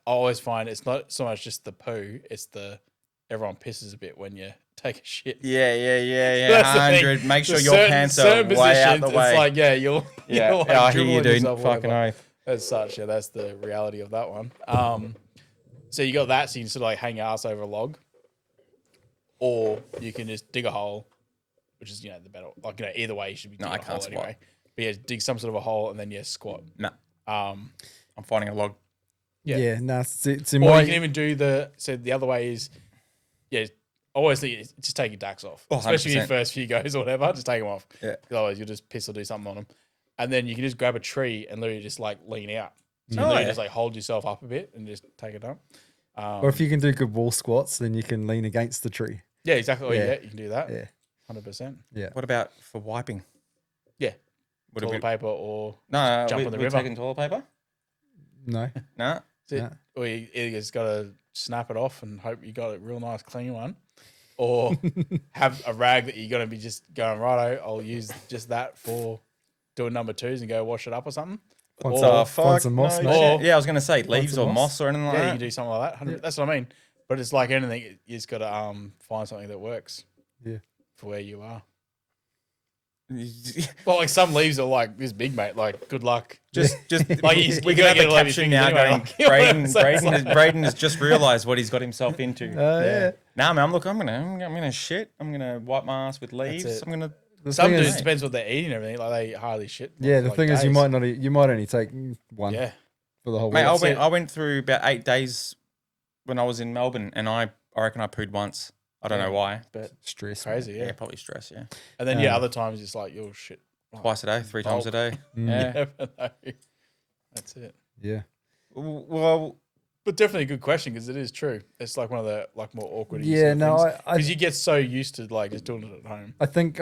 always find it's not so much just the poo, it's everyone pisses a bit when you take a shit. Yeah. That's the thing. 100. Make sure There's your pants are certain way out the positions, way. It's like, you'll yeah, like I hear you, dribbling dude. yourself or Fucking whatever. oath. As such, that's the reality of that one. So you got that, so you can sort of like hang your ass over a log. Or you can just dig a hole, which is, the better. Like, either way, you should be digging I a can't hole squat. anyway. But yeah, dig some sort of a hole and then squat. No, Um, I'm finding a log. Yeah. yeah, no, it's Or you can even do the other way is, always just take your dacks off. Oh, Especially 100%. your first few goes or whatever, just take them off. Yeah. 'Cause otherwise you'll just piss or do something on them. and then you can just grab a tree and literally just like lean out. So you Oh, literally yeah. just like hold yourself up a bit and just take it up. Or if you can do good wall squats, then you can lean against the tree. Yeah, exactly. Yeah. Yeah, you can do that. Yeah. 100%. Yeah. What about for wiping? Yeah. Would Toilet it be, paper or no, jump we, in the we're river. taking toilet paper? No. No. Yeah. Or you either just got to snap it off and hope you got a real nice clean one, or have a rag that you're going to be just going, righto, I'll use just that for doing number twos and go wash it up or something. Find Or- some moss, no mate. shit. Yeah, I was going to say leaves some or moss. moss or anything like Yeah, you that. can do something like that. 100 That's what I mean. But it's like anything, you just got to find something that works Yeah. for where you are. do. Well, like some leaves are like this big, mate. Like, good luck. Just Like, we you can gotta have get a a load of his caption fingers now anyway, going, like, you know what I'm saying? Braden has just realised what he's got himself into. Yeah. Now, man, look, I'm gonna shit. I'm gonna wipe my ass with leaves. it. I'm gonna. The Some thing dudes, is, depends what they're eating and everything. Like, they hardly shit. yeah, the like thing is, you days. might not. You might only take one Yeah. for the whole Mate, week. I went through about 8 days when I was in Melbourne, and I reckon I pooed once. I don't know why, but Stress. Crazy, yeah, yeah. probably stress. Yeah, And then, other times it's like, you'll shit. Like, twice a day, 3 times a day. Mm. Yeah. never know. That's it. Yeah. Well, But definitely a good question because it is true. It's like one of the like more awkward. Yeah, no, because you get so used to like just doing it at home. I think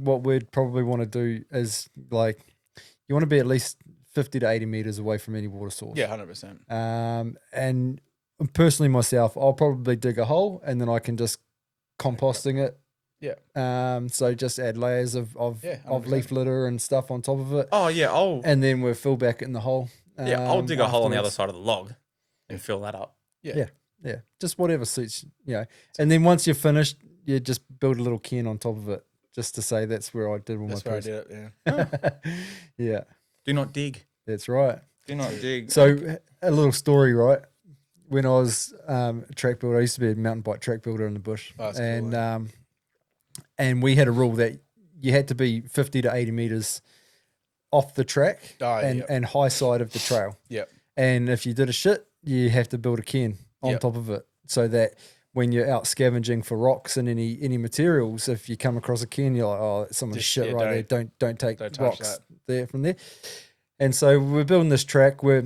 what we'd probably want to do is like you want to be at least 50 to 80 meters away from any water source. Yeah, 100%. And personally myself, I'll probably dig a hole and then I can just composting it. Yeah. So just add layers of Yeah, of 100%. leaf litter and stuff on top of it, oh yeah, and then we'll fill back in the hole. I'll dig a hole on the other afterwards. side of the log and fill that up. Yeah, just whatever suits, And then once you're finished, you just build a little cairn on top of it, just to say that's where I did all That's my where I poos. did it. Yeah. Yeah, Do not dig. that's right. Do not dig. So a little story, right? When I was a track builder, I used to be a mountain bike track builder in the bush, Oh, that's cool, and and we had a rule that you had to be 50 to 80 meters off the track Oh, yep. and high side of the trail. Yep. And if you did a shit, you have to build a cairn on Yep. top of it, so that when you're out scavenging for rocks and any materials, if you come across a cairn, you're like, oh, someone's Just- shit yeah, right there. Don't take don't touch rocks that. there from there. And so we're building this track. We're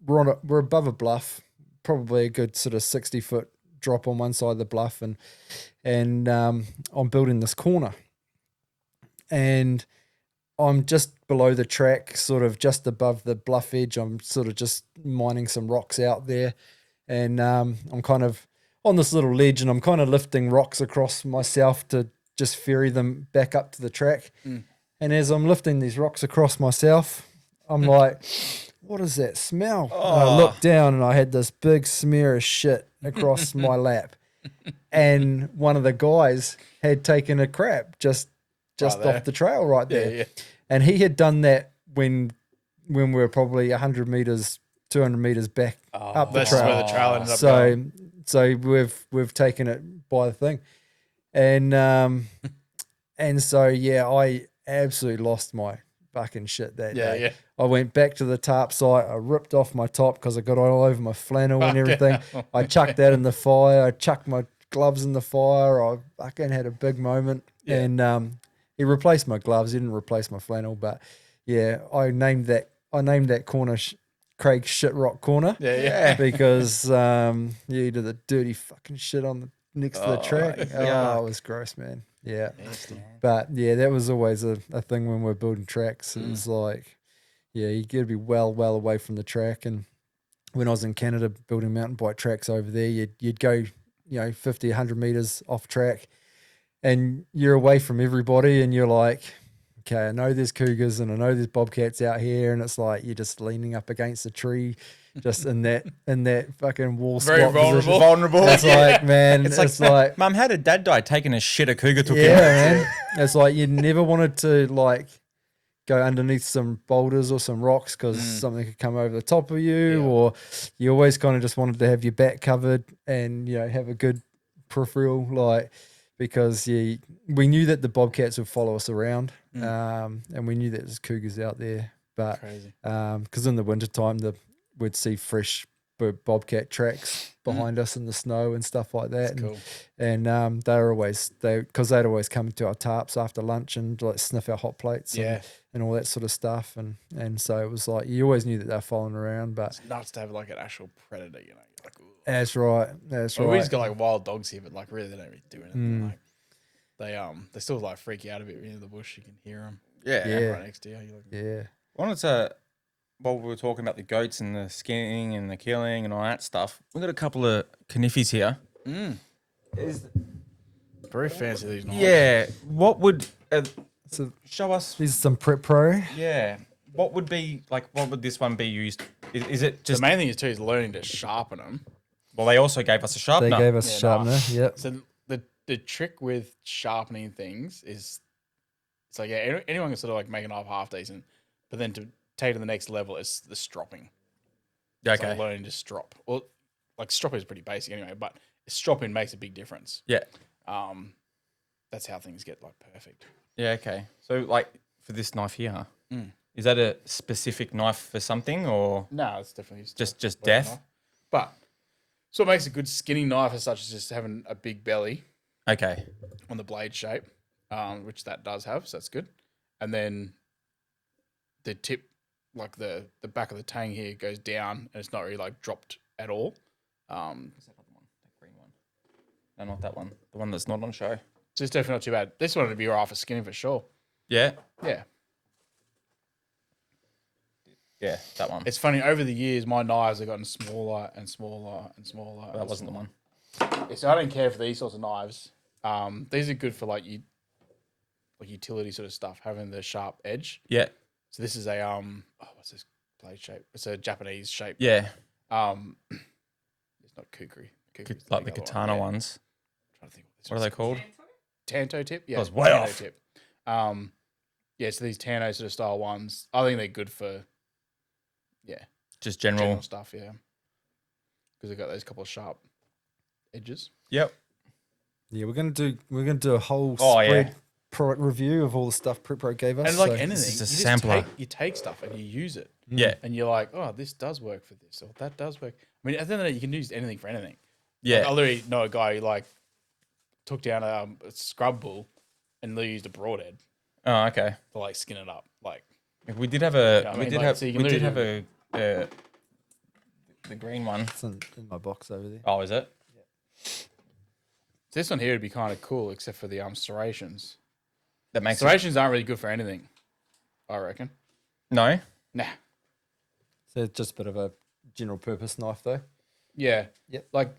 above a bluff, probably a good sort of 60-foot drop on one side of the bluff, and I'm building this corner, and I'm just below the track, sort of just above the bluff edge. I'm sort of just mining some rocks out there, and I'm kind of on this little ledge, and I'm kind of lifting rocks across myself to just ferry them back up to the track. And as I'm lifting these rocks across myself, I'm like, what is that smell? And I looked down and I had this big smear of shit across my lap. And one of the guys had taken a crap just Right there. off the trail right there. Yeah. And he had done that when we were probably 100 meters, 200 meters back up the That's trail. where the trail ended up going. So we've taken it by the thing, and so yeah, I absolutely lost my fucking shit that Yeah, day. yeah. I went back to the tarp site. I ripped off my top because I got all over my flannel and everything. I chucked that in the fire. I chucked my gloves in the fire. I fucking had a big moment, and he replaced my gloves. He didn't replace my flannel, but yeah, I named that corner. Craig Shitrock Corner. Yeah. Because you did the dirty fucking shit on the next to the track. Oh, it was gross, man. Yeah. But yeah, that was always a thing when we're building tracks. It was like, yeah, you got to be well away from the track. And when I was in Canada building mountain bike tracks over there, you'd go, 50, 100 meters off track, and you're away from everybody, and you're like, okay, I know there's cougars and I know there's bobcats out here, and it's like you're just leaning up against a tree, just in that fucking wall Very squat position. Vulnerable. It's like, man, it's like Mum, how did Dad die? Taking a shit, a cougar took yeah, him. man. It's like you never wanted to like go underneath some boulders or some rocks because something could come over the top of you, or you always kind of just wanted to have your back covered and have a good peripheral, like, because we knew that the bobcats would follow us around, and we knew that there's cougars out there, but Crazy. because in the wintertime we'd see fresh bobcat tracks behind us in the snow and stuff like that. And, cool. and because they'd always come to our tarps after lunch and like sniff our hot plates Yeah. and all that sort of stuff. And so it was like you always knew that they're following around, but It's nuts to have like an actual predator, you know. Like, ooh. that's right. That's Well, right. we just got like wild dogs here, but like really they don't really do anything. Like they still like freak you out a bit in the bush. You can hear them Yeah. Yeah. right next to you. You're like, Yeah. I wanted to, while we were talking about the goats and the skinning and the killing and all that stuff, we've got a couple of caniffies here. very fancy these knives. Yeah. What would So show us? these are some Prep Pro. Yeah. What would be like? What would this one be used? Is it The just? main thing is too is learning to sharpen them. Well, they also gave us a They sharpener. gave us a Yeah, sharpener. Yep. So the trick with sharpening things is, it's like yeah, anyone can sort of like make a knife half decent, but then to take it to the next level is the stropping. It's Okay. like learning to strop. Well, like stropping is pretty basic anyway, but stropping makes a big difference. Yeah. That's how things get like perfect. Yeah. Okay. So, like for this knife here, is that a specific knife for something, or No, it's definitely just a weapon death? knife. But so what makes a good skinning knife as such is just having a big belly Okay. on the blade shape, which that does have, so that's good. And then the tip, like the back of the tang here, goes down, and it's not really like dropped at all. What's that other one? That green one? No, not that one. The one that's not on show. So it's definitely not too bad. This one would be right for skinning for sure. Yeah. Yeah. Yeah. That one. It's funny, over the years, my knives have gotten smaller and smaller and smaller. That wasn't the one. Yeah, so I don't care for these sorts of knives. These are good for like utility sort of stuff, having the sharp edge. Yeah. So this is a what's this blade shape? It's a Japanese shape. Yeah. It's not kukri. Kukri's Like the big other katana one. Yeah. ones. I'm trying to think What are they called? Tanto tip. Yeah, That was way Tanto off. tip. Yeah, so these Tanto sort of style ones, I think they're good for Just general general. stuff. Yeah, because they've got those couple of sharp edges. Yep. Yeah, we're gonna do a whole Oh, yeah. spread product review of all the stuff Prep Pro gave us. And like so- anything, is a you just sampler. you take stuff and you use it. Yeah. And you're like, oh, this does work for this, or that does work. I mean, at the end of the day, you can use anything for anything. Yeah. Like, I literally know a guy who like took down a scrub bull and literally used a broadhead Oh, okay. to like skin it up. Like, We did have a. Yeah, I we mean, did like, have. so you We can did have literally a. The green one. It's in my box over there. Oh, is it? this one here would be kind of cool, except for the serrations. That makes it. Serrations aren't really good for anything, I reckon. No. Nah. So it's just a bit of a general purpose knife though. Yeah. Yep. Like,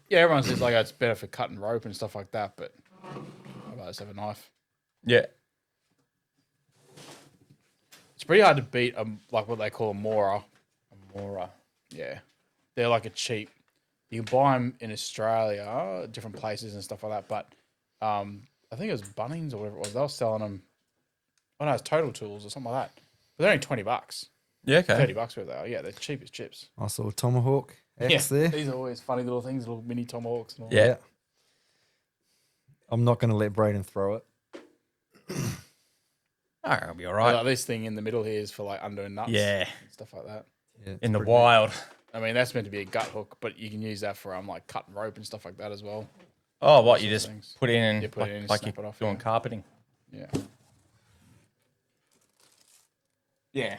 yeah, everyone says like it's better for cutting rope and stuff like that, but how about just have a knife? Yeah. It's pretty hard to beat like what they call a Mora. Mora. Yeah, they're like a cheap. You can buy them in Australia, different places and stuff like that. But I think it was Bunnings or whatever it was. They were selling them. Oh no, it's Total Tools or something like that. But they're only $20, Yeah. Okay. $30 worth. They are. Yeah, they're cheap as chips. I saw a tomahawk axe there. These are always funny little things, little mini tomahawks. And all Yeah. that. I'm not going to let Braden throw it. Oh, it'll be all Like right. this thing in the middle here is for like undoing nuts. Yeah. and stuff like that. Yeah, it's In the pretty wild. I mean, that's meant to be a gut hook, but you can use that for like cutting rope and stuff like that as well. Oh, what? You Those just things. put it in, Yeah, put it in and like snap you're it off, doing yeah. carpeting. Yeah. Yeah.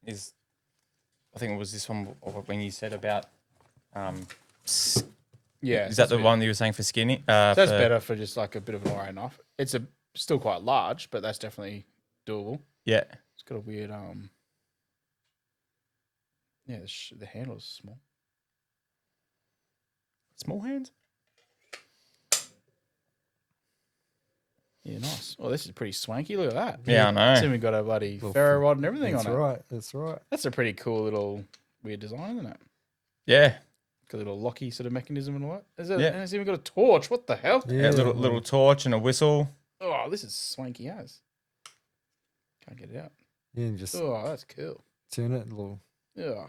I think it was this one when you said about. Yeah. Is that the so one that you were saying for skinny? that's better for just like a bit of an alright knife. It's still quite large, but that's definitely doable. Yeah. It's got a weird yeah, the handle is small. Small hands. Yeah, nice. Oh, this is pretty swanky. Look at that. Yeah, I know. It's even got a bloody ferro rod and everything That's on it. right. That's right. That's a pretty cool little weird design, isn't it? Yeah. Got a little locky sort of mechanism and what? Is it? Yeah. And it's even got a torch. What the hell? Yeah. Little torch and a whistle. Oh, this is swanky as. Can't get it out. Yeah, and just Oh, that's cool. turn it a little. Yeah,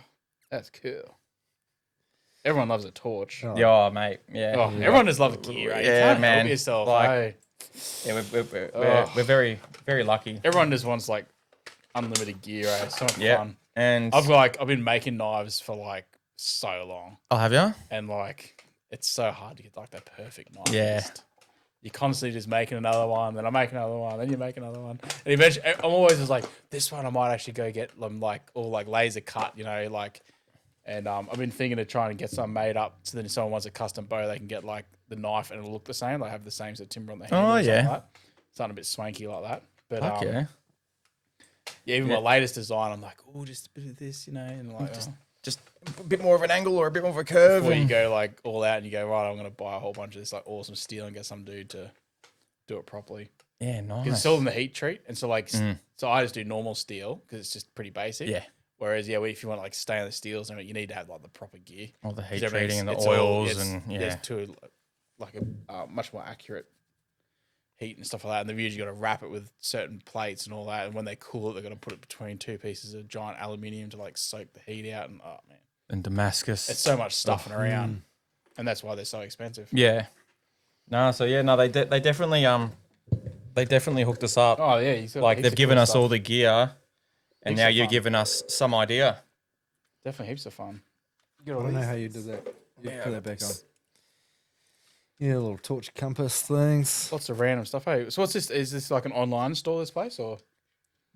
that's cool. Everyone loves a torch. Oh, Yeah, mate. Yeah. Oh, everyone just loves gear. Eh? You Yeah, can't man. help yourself. Like- eh? Yeah, we're Ugh. very, very lucky. Everyone just wants like unlimited gear. Eh? It's so much Yeah. fun. And I've been making knives for like so long, Oh, have you? and like it's so hard to get like the perfect knife. Yeah. You're constantly just making another one, then I make another one, then you make another one, and eventually I'm always just like, this one I might actually go get them like all like laser cut, you know, like. And I've been thinking of trying to get some made up so that if someone wants a custom bow, they can get like the knife and it'll look the same. Like have the same sort of timber on the handle. Oh, or something yeah. like that. Something a bit swanky like that. But Fuck yeah. yeah, even my latest design, I'm like, oh, just a bit of this, you know, and like Just a bit more of an angle or a bit more of a curve. before you and- go like all out and you go, right, I'm gonna buy a whole bunch of this like awesome steel and get some dude to do it properly. Yeah, You nice. can sell them the heat treat, and so like so I just do normal steel because it's just pretty basic. Yeah. Whereas yeah, if you want like stainless steels, you need to have like the proper gear. All the heat 'Cause everything's- treating and the it's all- oils it's- and yeah. There's to like a much more accurate heat and stuff like that. And the viewers you got to wrap it with certain plates and all that. And when they cool it, they're going to put it between two pieces of giant aluminium to like soak the heat out. And oh man, And Damascus. it's so much stuffing around, and that's why they're so expensive. Yeah. No, so yeah, no, they definitely hooked us up. Oh yeah, you Like they've given us all the gear, and Heaps now of you've fun. given us some idea. definitely heaps of fun. I don't know how you did that. You put that back on. Yeah, little torch compass things. Lots of random stuff. Hey, so what's this? Is this like an online store? This place or?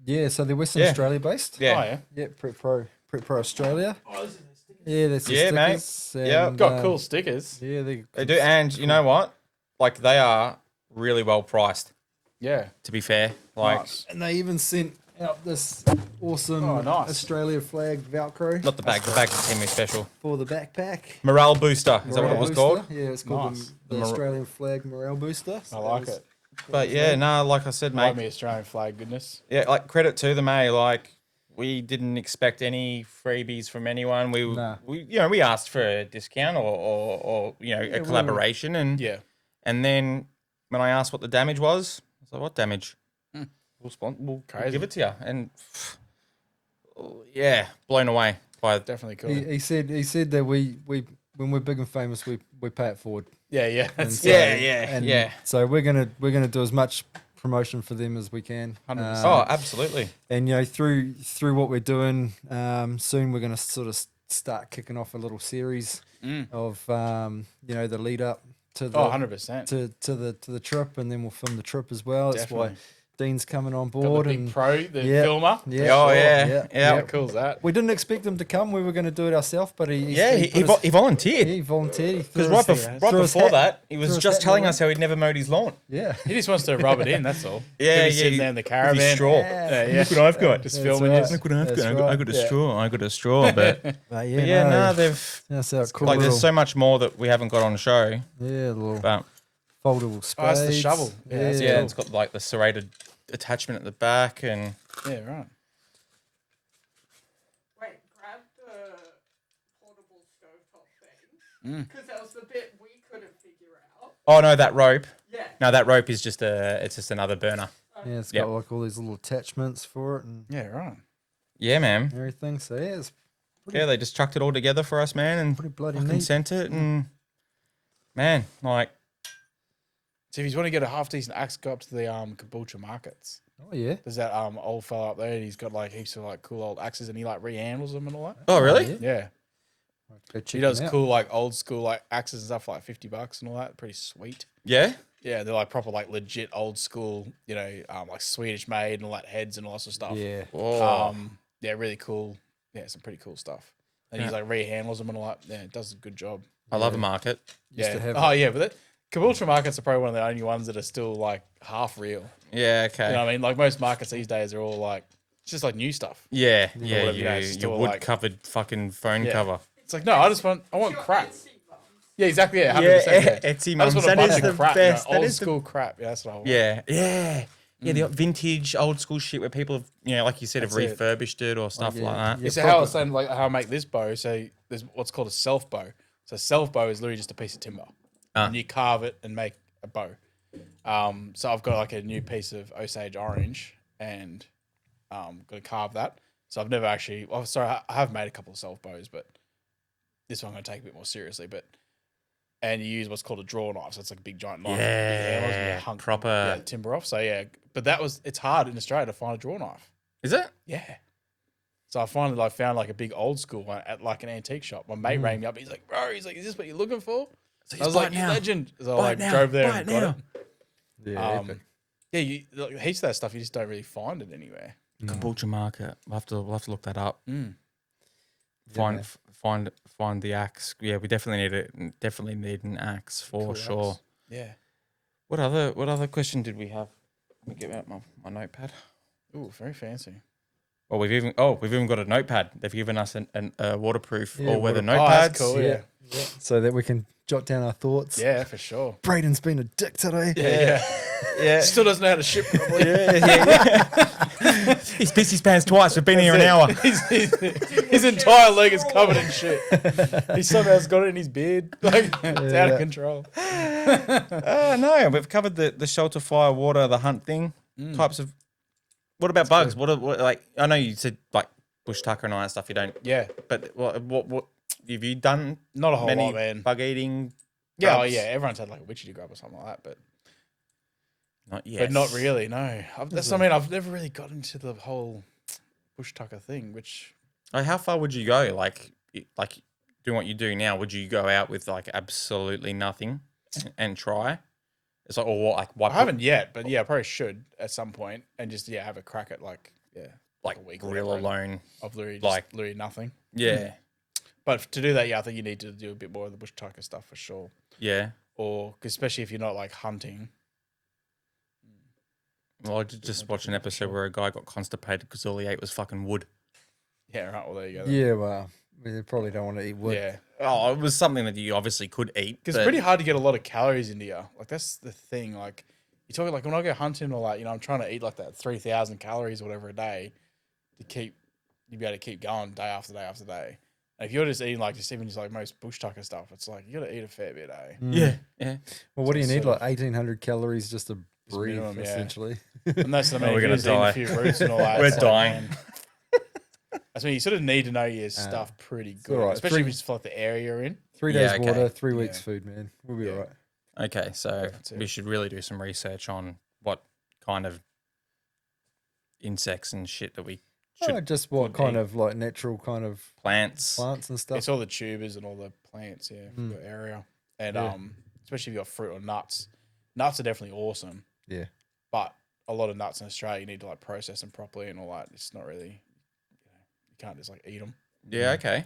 Yeah, so they're Western Yeah. Australia based. Yeah. Oh yeah. Yeah, Prep Pro Australia. Yeah, that's the Yeah, mate. stickers. Yeah, and, Got cool stickers. Yeah, They do, and you know what? Like they are really well priced. Yeah. To be fair, like Nice. And they even sent out this awesome Oh, nice. Australia flag Velcro not the bag. The bag's a 10 special. for the backpack. Morale booster. Is that what Morale it was booster. called? Yeah, it's called Nice. the Australian flag morale booster. So I that like was- it. But yeah, no, like I said, Like mate. me Australian flag goodness. Yeah, like credit to them, eh? Like we didn't expect any freebies from anyone. Nah. We asked for a discount or a collaboration, and Yeah. and then when I asked what the damage was, I was like, "What damage? We'll Crazy. give it to you." And yeah, blown away by Definitely cool. He said that we when we're big and famous we pay it forward. Yeah, yeah. That's So- and yeah. So we're gonna do as much promotion for them as we can. 100%. Oh, absolutely. And through what we're doing, soon we're gonna sort of start kicking off a little series of the lead up to the 100%. to the trip, and then we'll film the trip as well. That's why Definitely. Dean's coming on Got board the big and pro, the Yeah. filmer. yeah, Oh, sure, yeah. Yeah. How cool is that? We didn't expect him to come. We were going to do it ourselves, but he He volunteered. he volunteered. Because right before that, he threw was his just hat in telling the us how he'd never mowed his lawn. Yeah. He just wants to rub it in, that's all. Yeah, He'll be yeah, sitting he- there in the with his caravan. straw. Yeah, yeah. Look what I've got. Just That's filming right. this. Look what I've That's got. right. I got a Yeah. straw. I got a straw. But, But but yeah, no, they've that's our cool like little, there's so much more that we haven't got on show. yeah, little But foldable spades. Oh, that's the shovel. Yeah, that's yeah, cool. it's got like the serrated attachment at the back, and Yeah, right. Wait, grab the portable stovetop thing. Mm. Because that was the bit we couldn't figure out. oh no, that rope. Yeah. No, that rope is just it's just another burner. Yeah, it's Yep. got like all these little attachments for it and Yeah, right. Yeah, man. everything. So yeah, it's Yeah, they just chucked it all together for us, man, and pretty bloody fucking neat. sent it, and man, like So if you want to get a half decent axe, go up to the Caboolture markets. Oh yeah. There's that old fella up there, and he's got like heaps of like cool old axes, and he like rehandles them and all that. oh really? yeah. Yeah, Go he check does them out. cool like old school like axes and stuff for like $50 and all that. Pretty sweet. Yeah. Yeah, they're like proper like legit old school, like Swedish made and all that heads and all that sort of stuff. Yeah. Oh. Yeah, really cool. Yeah, some pretty cool stuff. And he's like rehandles them and all that. Yeah, does a good job. I love a market. Used Yeah. to have Oh yeah, but Caboolture markets are probably one of the only ones that are still like half real. Yeah. Okay. You know what I mean? Like most markets these days are all like it's just like new stuff. Yeah. whatever, Yeah. you know, it's Your still wood like- covered fucking phone Yeah. cover. It's like no, I want Your crap. Etsy bums. Yeah, exactly. Yeah, 100%, yeah. Etsy I just mums. want a That bunch is of the crap, best. That old is the school crap. Yeah, that's what I want. Yeah, yeah, yeah. The vintage, old school shit where people have, like you said, have That's it. refurbished it or stuff yeah. like that. Yeah. So how I was saying, like how I make this bow. So there's what's called a self bow. So self bow is literally just a piece of timber, and you carve it and make a bow. So I've got like a new piece of Osage orange, and got to carve that. So I've never actually. Well, sorry, I have made a couple of self bows, but this one I'm going to take a bit more seriously. But and you use what's called a draw knife. So it's like a big giant knife. with big handles and you Yeah, hunk, proper. timber off. So yeah, but it's hard in Australia to find a draw knife. Is it? Yeah. So I finally like found like a big old school one at like an antique shop. My mate rang me up. He's like, bro, is this what you're looking for? I was like, you legend. So I like drove there and got it. Yeah, epic. Yeah, like, heaps of that stuff you just don't really find it anywhere. Kombucha market. We'll have to look that up. Mm. Find the axe. Yeah, we definitely need it. Definitely need an axe for Cool sure. axe. Yeah. What other question did we have? Let me get out my notepad. Ooh, very fancy. Oh, we've even got a notepad. They've given us a waterproof Yeah, all-weather Oh, notepads. that's cool. Yeah. So that we can jot down our thoughts. Yeah, for sure. Braden's been a dick today. Yeah. Still doesn't know how to ship properly. He's pissed his pants twice. We've been here an hour. His entire leg is covered in shit. He somehow's got it in his beard. Like, it's out of control. No, we've covered the shelter, fire, water, the hunt thing. Types of. What about bugs? What like? I know you said like bush tucker and all that stuff. You don't. Yeah. But what have you done? Not a whole many lot, man. bug eating. Yeah, grubs? yeah. Everyone's had like a witchetty grub or something like that, but Not yet. but not really. No, I've never really got into the whole bush tucker thing. Which Like, how far would you go? Like doing what you do now, would you go out with like absolutely nothing and try? It's like, or what? Like, I haven't yet, but yeah, I probably should at some point and just have a crack at like a week or grill whatever, alone. of literally like- literally nothing. Yeah, But to do that, I think you need to do a bit more of the bush tucker stuff for sure. yeah. Or 'cause especially if you're not like hunting. Well, I did just watch an episode where a guy got constipated because all he ate was fucking wood. Yeah, right. Well, there you go. then. Yeah, well, we probably don't want to eat wood. Yeah. Oh, it was something that you obviously could eat. Because it's pretty hard to get a lot of calories into you. Like, that's the thing. Like, you're talking, like, when I go hunting or, like, I'm trying to eat, like, that 3,000 calories or whatever a day to be able to keep going day after day after day. And if you're just eating, like, even just, like, most bush tucker stuff, it's like, you got to eat a fair bit, eh? Yeah, yeah. Well, what do you So need? sort Like 1,800 calories just to breathe, minimum, yeah. essentially. And that's what I mean. we're If you're gonna just eating die. a few roots and all that. We're it's like, dying. man, that's when you sort of need to know your stuff pretty good. all right. Especially if it's for like the area you're in. 3 Yeah, days okay. water, 3 weeks Yeah. food, man. We'll be Yeah. all right. Okay, so That's it. we should really do some research on what kind of insects and shit that we should Just what could kind eat. of like natural kind of plants. plants and stuff. It's all the tubers and all the plants, for your area. And Yeah. especially if you've got fruit or nuts. Nuts are definitely awesome. Yeah. But a lot of nuts in Australia, you need to like process them properly and all that. It's not really, you can't just like eat them. Yeah, okay.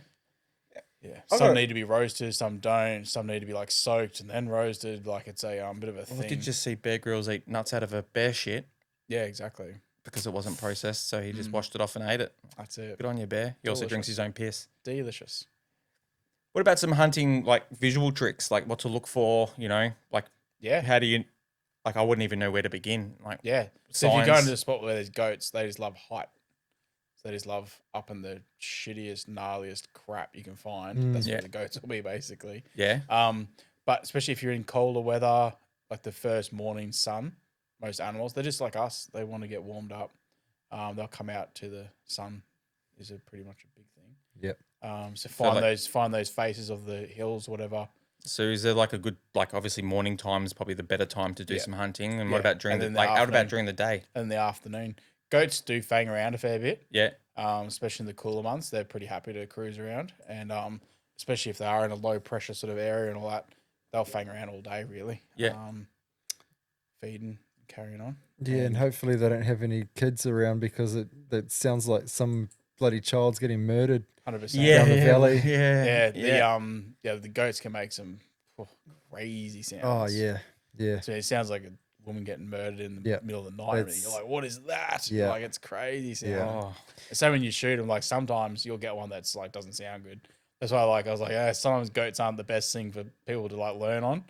Yeah. I've Some got- need to be roasted, some don't. Some need to be like soaked and then roasted. Like it's a bit of a Well, thing. I did just see Bear Grylls eat nuts out of a bear shit Yeah, exactly. because it wasn't processed, so he just washed it off and ate it. That's it. Good on you, Bear. He also drinks Delicious. his own piss. Delicious. What about some hunting, like visual tricks, like what to look for? Like Yeah. how do you? Like I wouldn't even know where to begin. Like Yeah. So if you go signs. into a spot where there's goats, they just love height. So they just love up in the shittiest, gnarliest crap you can find. That's Yeah. where the goats will be basically. Yeah. But especially if you're in colder weather, like the first morning sun, most animals, they're just like us. They want to get warmed up. They'll come out to the sun is pretty much a big thing. Yep. So like- find those faces of the hills, whatever. So is there like a good, like obviously morning time is probably the better time to do Yeah. some hunting, and Yeah. what about during And the then the like? What about afternoon. during the day? In the afternoon, goats do fang around a fair bit. Yeah. Especially in the cooler months, they're pretty happy to cruise around, and especially if they are in a low pressure sort of area and all that, they'll fang around all day, really. Yeah. Feeding, carrying on. Yeah, and hopefully they don't have any kids around because that sounds like some bloody child's getting murdered. 100%. Down the valley. Yeah. The goats can make some crazy sounds. Oh yeah, yeah. So it sounds like a woman getting murdered in the Yeah. middle of the night. And It's- you're like, what is that? Yeah. Like it's crazy sound. Yeah. Oh, So when you shoot them, like sometimes you'll get one that's like doesn't sound good. That's why I was like, yeah, sometimes goats aren't the best thing for people to like learn on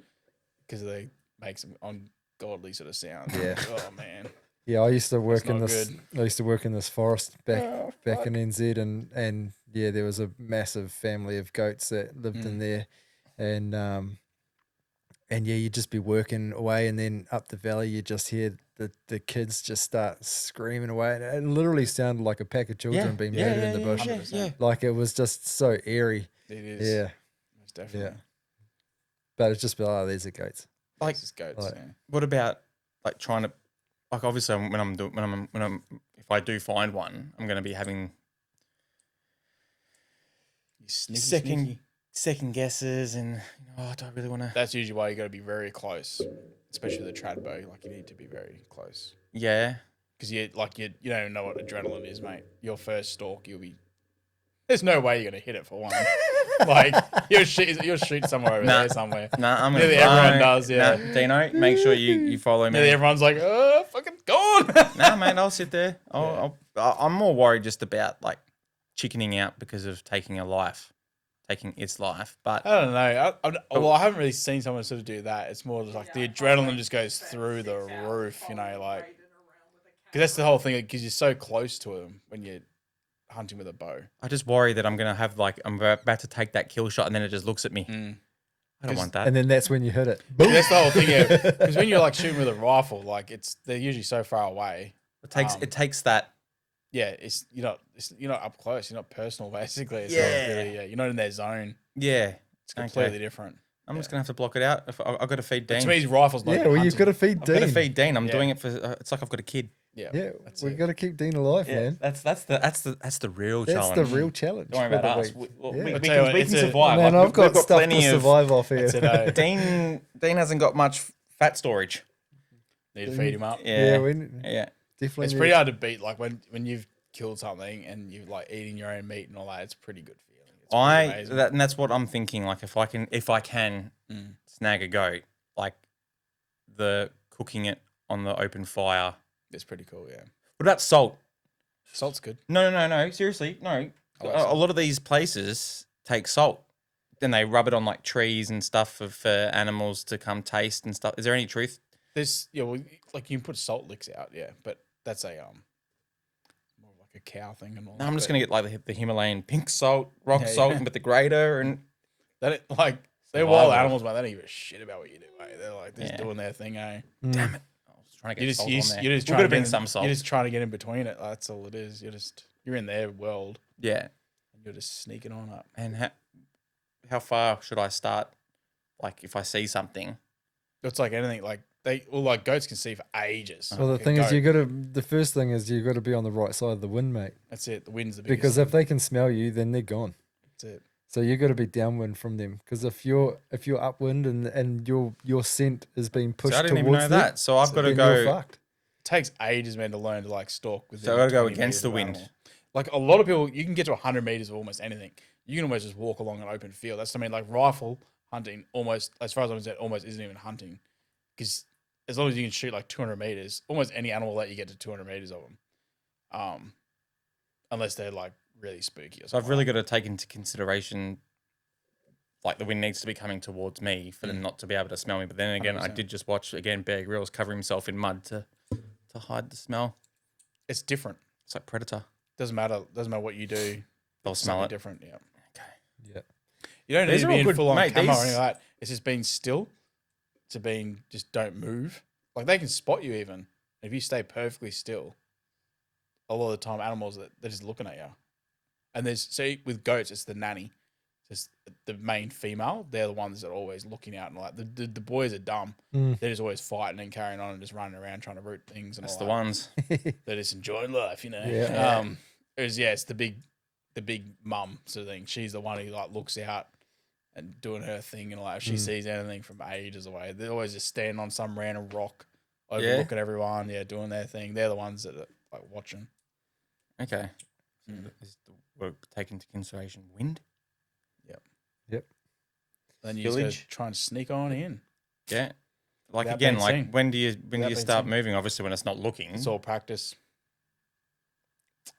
because they make some ungodly sort of sounds. Yeah. Oh man. Yeah, I used to work in not this. good. I used to work in this forest back in NZ, and yeah, there was a massive family of goats that lived in there, and yeah, you'd just be working away, and then up the valley, you just hear the kids just start screaming away. And it literally sounded like a pack of children being murdered in the bush. Yeah. Like it was just so eerie. It is. Yeah, Most definitely. yeah. But it's just these are goats. Like, It's just goats. Like- yeah. what about like trying to, like obviously if I do find one, I'm going to be having You sneaky. second guesses, and do I really want to? That's usually why you got to be very close, especially with a trad bow. Like you need to be very close Yeah. because you don't even know what adrenaline is, mate. Your first stalk, you'll be. There's no way you're gonna hit it for one. Like you'll shoot somewhere over there somewhere. Nah, I'm Nearly gonna. everyone does, yeah. Nah, Dino, make sure you follow me. Nearly everyone's like, oh, fucking gone. Nah, mate, I'll sit there. I'm more worried just about like chickening out because of taking its life. But I don't know. I haven't really seen someone sort of do that. It's more just like the adrenaline just goes through the roof, like because that's the whole thing. Because you're so close to them when you're hunting with a bow. I just worry that I'm gonna have I'm about to take that kill shot and then it just looks at me. I don't want that. And then that's when you hit it. That's the whole thing, yeah. Because when you're like shooting with a rifle, like they're usually so far away. It takes that. Yeah, you're not up close. You're not personal, basically. It's Yeah. not really, you're not in their zone. Yeah, It's completely different. I'm just gonna have to block it out. If I've got to feed Dean. To me, rifles. Not Yeah, well, you've got to feed I've got to Dean. feed Dean. I'm doing it for. It's like I've got a kid. Yeah, We've got to keep Dean alive, Yeah, man. that's the real That's challenge. the real challenge. Don't worry for about the us. week. We tell you what, can survive. Man, Like, I've got we've stuff to plenty of. survive off here. Dean hasn't got much fat storage. need to feed him up. Yeah, we yeah. definitely. It's pretty hard to beat. Like when you've killed something and you've like eating your own meat and all that. It's a pretty good feeling. It's pretty amazing. And that's what I'm thinking. Like if I can snag a goat, like the cooking it on the open fire. It's pretty cool. Yeah, What about salt? salt's good. No. Seriously, no. A lot of these places take salt. Then they rub it on like trees and stuff for animals to come taste and stuff. Is there any truth? Well, like you can put salt licks out, yeah, but that's a more like a cow thing and all. No, I'm just but gonna get like the Himalayan pink salt, rock salt, and with the grater and that like they're Survival. wild animals, man. They don't give a shit about what you do. Eh? They're like just doing their thing. Eh? damn it. I was trying to get salt on there. You're just There trying would to have been get some salt. You're just trying to get in between it. That's all it is. You're in their world Yeah. and you're just sneaking on up. And how far should I start? Like if I see something. It's like anything. Like like goats can see for ages. Well, the Like a thing is, goat, the first thing is you got to be on the right side of the wind, mate. That's it. The wind's the biggest. Because if they can smell you, then they're gone. That's it. So you got to be downwind from them. Because if you're upwind and your scent is being pushed So I didn't towards even know them, that. So I've got to then you're go. fucked. It takes ages, man, to learn to like stalk. So I got to go 20 against meters the of wind. animal. Like a lot of people, you can get to 100 meters of almost anything. You can almost just walk along an open field. That's what I mean. Like rifle hunting, almost as far as I'm concerned, almost isn't even hunting, because as long as you can shoot like 200 meters, almost any animal will let you get to 200 meters of them, unless they're like really spooky. Or So I've something. really got to take into consideration, like the wind needs to be coming towards me for them not to be able to smell me. But then again, I 100%. did just watch again Bear Grylls cover himself in mud to hide the smell. It's different. It's like Predator. Doesn't matter. Doesn't matter what you do. They'll It's smell something it. different. Yeah. Okay. Yeah. You don't need These to are be all in good, full on mate, camo or these- anything like that. It's just being still to being just don't move. Like they can spot you even if you stay perfectly still. A lot of the time, animals they're just looking at you. And with goats, it's the nanny, just the main female. They're the ones that are always looking out and like the boys are dumb. They're just always fighting and carrying on and just running around trying to root things and That's all the that. ones. They're just enjoying life, Yeah. It's the big mum sort of thing. She's the one who like looks out and doing her thing and like if she sees anything from ages away, they're always just standing on some random rock, overlooking everyone, doing their thing. They're the ones that are like watching. Okay. We'll take into consideration wind. Yep. Then you just gotta Village. try and sneak on in. Yeah. Like Without again, being like seen. when do you being start seen. moving? Obviously, when it's not looking. It's all practice.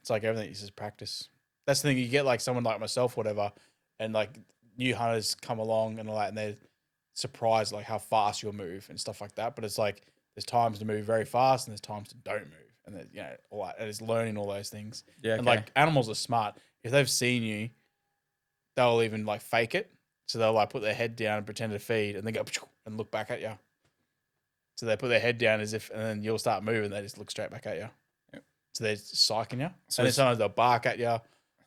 It's like everything. It's just practice. That's the thing. You get like someone like myself, whatever, and like new hunters come along and all that, and they're surprised like how fast you'll move and stuff like that. But it's like there's times to move very fast and there's times to don't move, and there's, all that. And it's learning all those things. Yeah, And okay. like animals are smart. If they've seen you, they'll even like fake it. So they'll like put their head down and pretend to feed, and they go and look back at you. So they put their head down as if, and then you'll start moving. They just look straight back at you. Yep. So they're psyching you. So And then it's- sometimes they'll bark at you,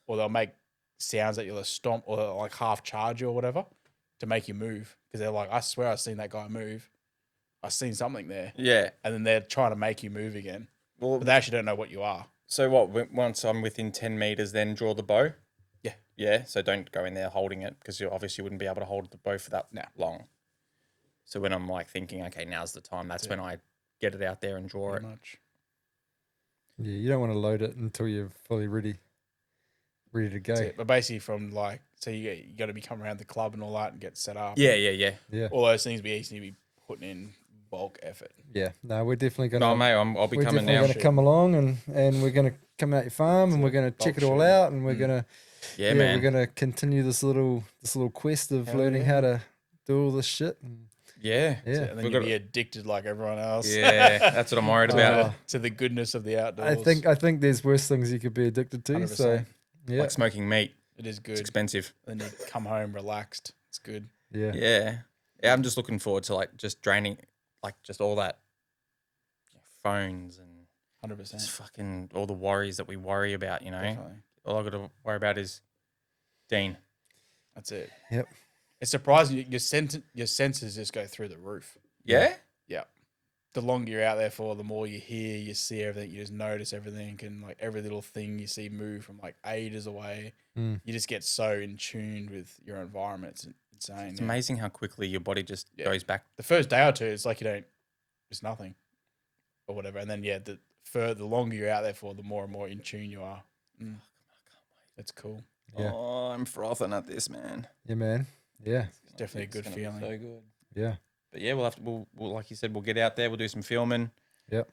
or they'll make sounds that you'll stomp, or they'll like half charge you or whatever to make you move. Because they're like, I swear I've seen that guy move. I've seen something there. Yeah. And then they're trying to make you move again. Well, But they actually don't know what you are. so what? Once I'm within 10 meters, then draw the bow. Yeah. Yeah. So don't go in there holding it because you obviously wouldn't be able to hold the bow for that long. So when I'm like thinking, okay, now's the time. That's when I get it out there and draw it. Pretty much. Yeah, you don't want to load it until you're fully ready to go. That's it. But basically, from like, so you got to be coming around the club and all that and get set up. Yeah. Yeah, All those things we easily be putting in bulk effort. yeah. No, we're definitely gonna. No, mate, I'll be we're coming definitely now. going to come along and we're going to come out your farm and we're going to check it all out and we're going to Yeah, man. we're going to continue this little quest of learning how to do all this shit. And, Yeah. yeah, And then you'll be addicted like everyone else. Yeah. That's what I'm worried about. To the goodness of the outdoors. I think there's worse things you could be addicted to. 100%. So yeah, Like smoking meat. It is It's good. expensive. Then you come home relaxed. It's good. yeah, Yeah. I'm just looking forward to like just draining, like just all that phones and 100%. just fucking all the worries that we worry about, you know. Definitely. All I got to worry about is Dean. That's it. Yep. It's surprising. Your senses just go through the roof. Yeah? Yeah. The longer you're out there for, the more you hear, you see everything, you just notice everything, and like every little thing you see move from like ages away. Mm. You just get so in tune with your environment. It's insane. It's yeah. amazing how quickly your body just Yeah. goes back. The first day or two, it's like it's nothing or whatever. And then, the longer you're out there for, the more and more in tune you are. Mm. It's cool. Yeah. Oh, I'm frothing at this, man. yeah, man. Yeah, It's definitely a good gonna be feeling. So good. yeah, But yeah, we'll like you said, we'll get out there. We'll do some filming. Yep.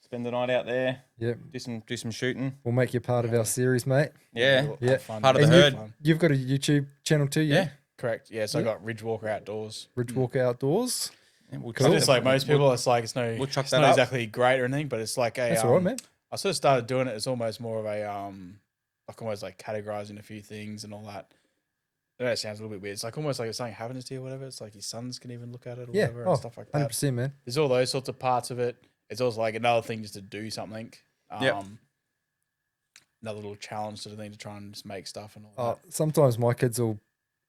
Spend the night out there. yep. Do some shooting. We'll make you part of our series, mate. Yeah. Have Yeah. fun. Part of the And herd. Fun. You've got a YouTube channel too, yeah? Yeah. Correct. Yeah. So Yeah. I got Ridge Walker Outdoors. Ridge Walker Outdoors. Yeah, we'll Cool. chuck Just it- like most people, it's like it's chuck it's that not up. exactly great or anything, but it's like a. That's all right, man. I sort of started doing it as almost more of a like almost like categorizing a few things and all that. I know it sounds a little bit weird. It's like almost like if something happens to you or whatever. It's like your sons can even look at it or Yeah. whatever Oh, and stuff like that. 100%, man. There's all those sorts of parts of it. It's also like another thing just to do something. Yep. Another little challenge sort of thing to try and just make stuff and all that. Sometimes my kids will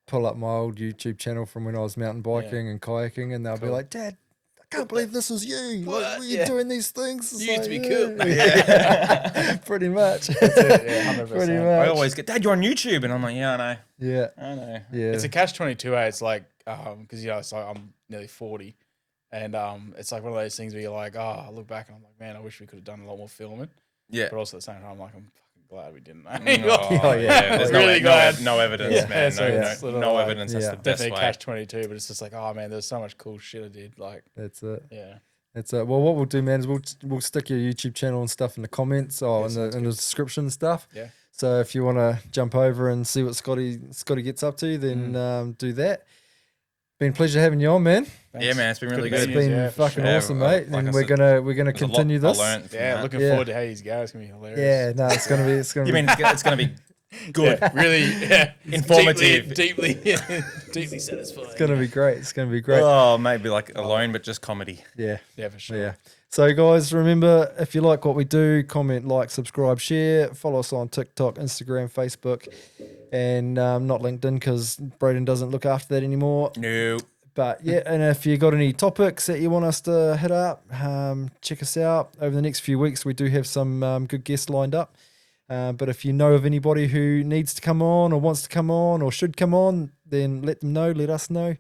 pull up my old YouTube channel from when I was mountain biking and kayaking, and they'll be Cool. like, "Dad, I can't believe this is you. Like, What? were you Yeah. doing these things?" It's You used to like, be cool. Yeah. Pretty much. Yeah, 100%. Pretty I much. always get, Dad, you're on YouTube, and I'm like, yeah, I know, Yeah. I know. Yeah. It's a catch-22. It's like because it's like I'm nearly 40, and it's like one of those things where you're like, oh, I look back and I'm like, man, I wish we could have done a lot more filming. Yeah. But also at the same time, I'm like, I'm fucking glad we didn't. Oh, yeah. There's Really glad. no evidence, Yeah, man. so it's No sort of like- evidence. That's Yeah. the best Definitely way. catch-22, but it's just like, oh man, there's so much cool shit I did. Like, That's it. yeah, That's it. Well, what we'll do, man, is we'll stick your YouTube channel and stuff in the comments or in sounds the description and stuff. Yeah. So if you want to jump over and see what Scotty gets up to, then do that. Been a pleasure having you on, man. Yeah, man, it's been really It's good. been Yeah, for fucking sure. awesome, Yeah, mate. like And I we're said, gonna There's a continue lot I this. learned from yeah. that. Looking Yeah. forward to how these go. It's gonna be hilarious. Yeah, no, it's gonna be You mean it's going to be good? Yeah, really, yeah, Informative. deeply, deeply satisfying. it's gonna be great. It's gonna be great. Oh, maybe like alone, but just comedy. Yeah. Yeah, for sure. Yeah. So, guys, remember, if you like what we do, comment, like, subscribe, share. Follow us on TikTok, Instagram, Facebook, and not LinkedIn because Braden doesn't look after that anymore. No. But, yeah, and if you got any topics that you want us to hit up, check us out. Over the next few weeks, we do have some good guests lined up. But if you know of anybody who needs to come on or wants to come on or should come on, then let them know, let us know.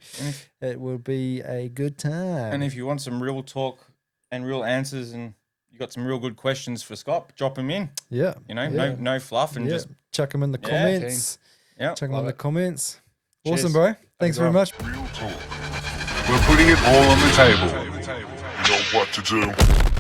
It will be a good time. And if you want some real talk and real answers, and you got some real good questions for Scott, drop them in. yeah. You know, yeah. no fluff, and Yeah, just chuck them in the Yeah, comments. yeah. Chuck them Love in the it. comments. Cheers. Awesome, bro. Thanks very well. much. Real talk. We're putting it all on the table. You know what to do.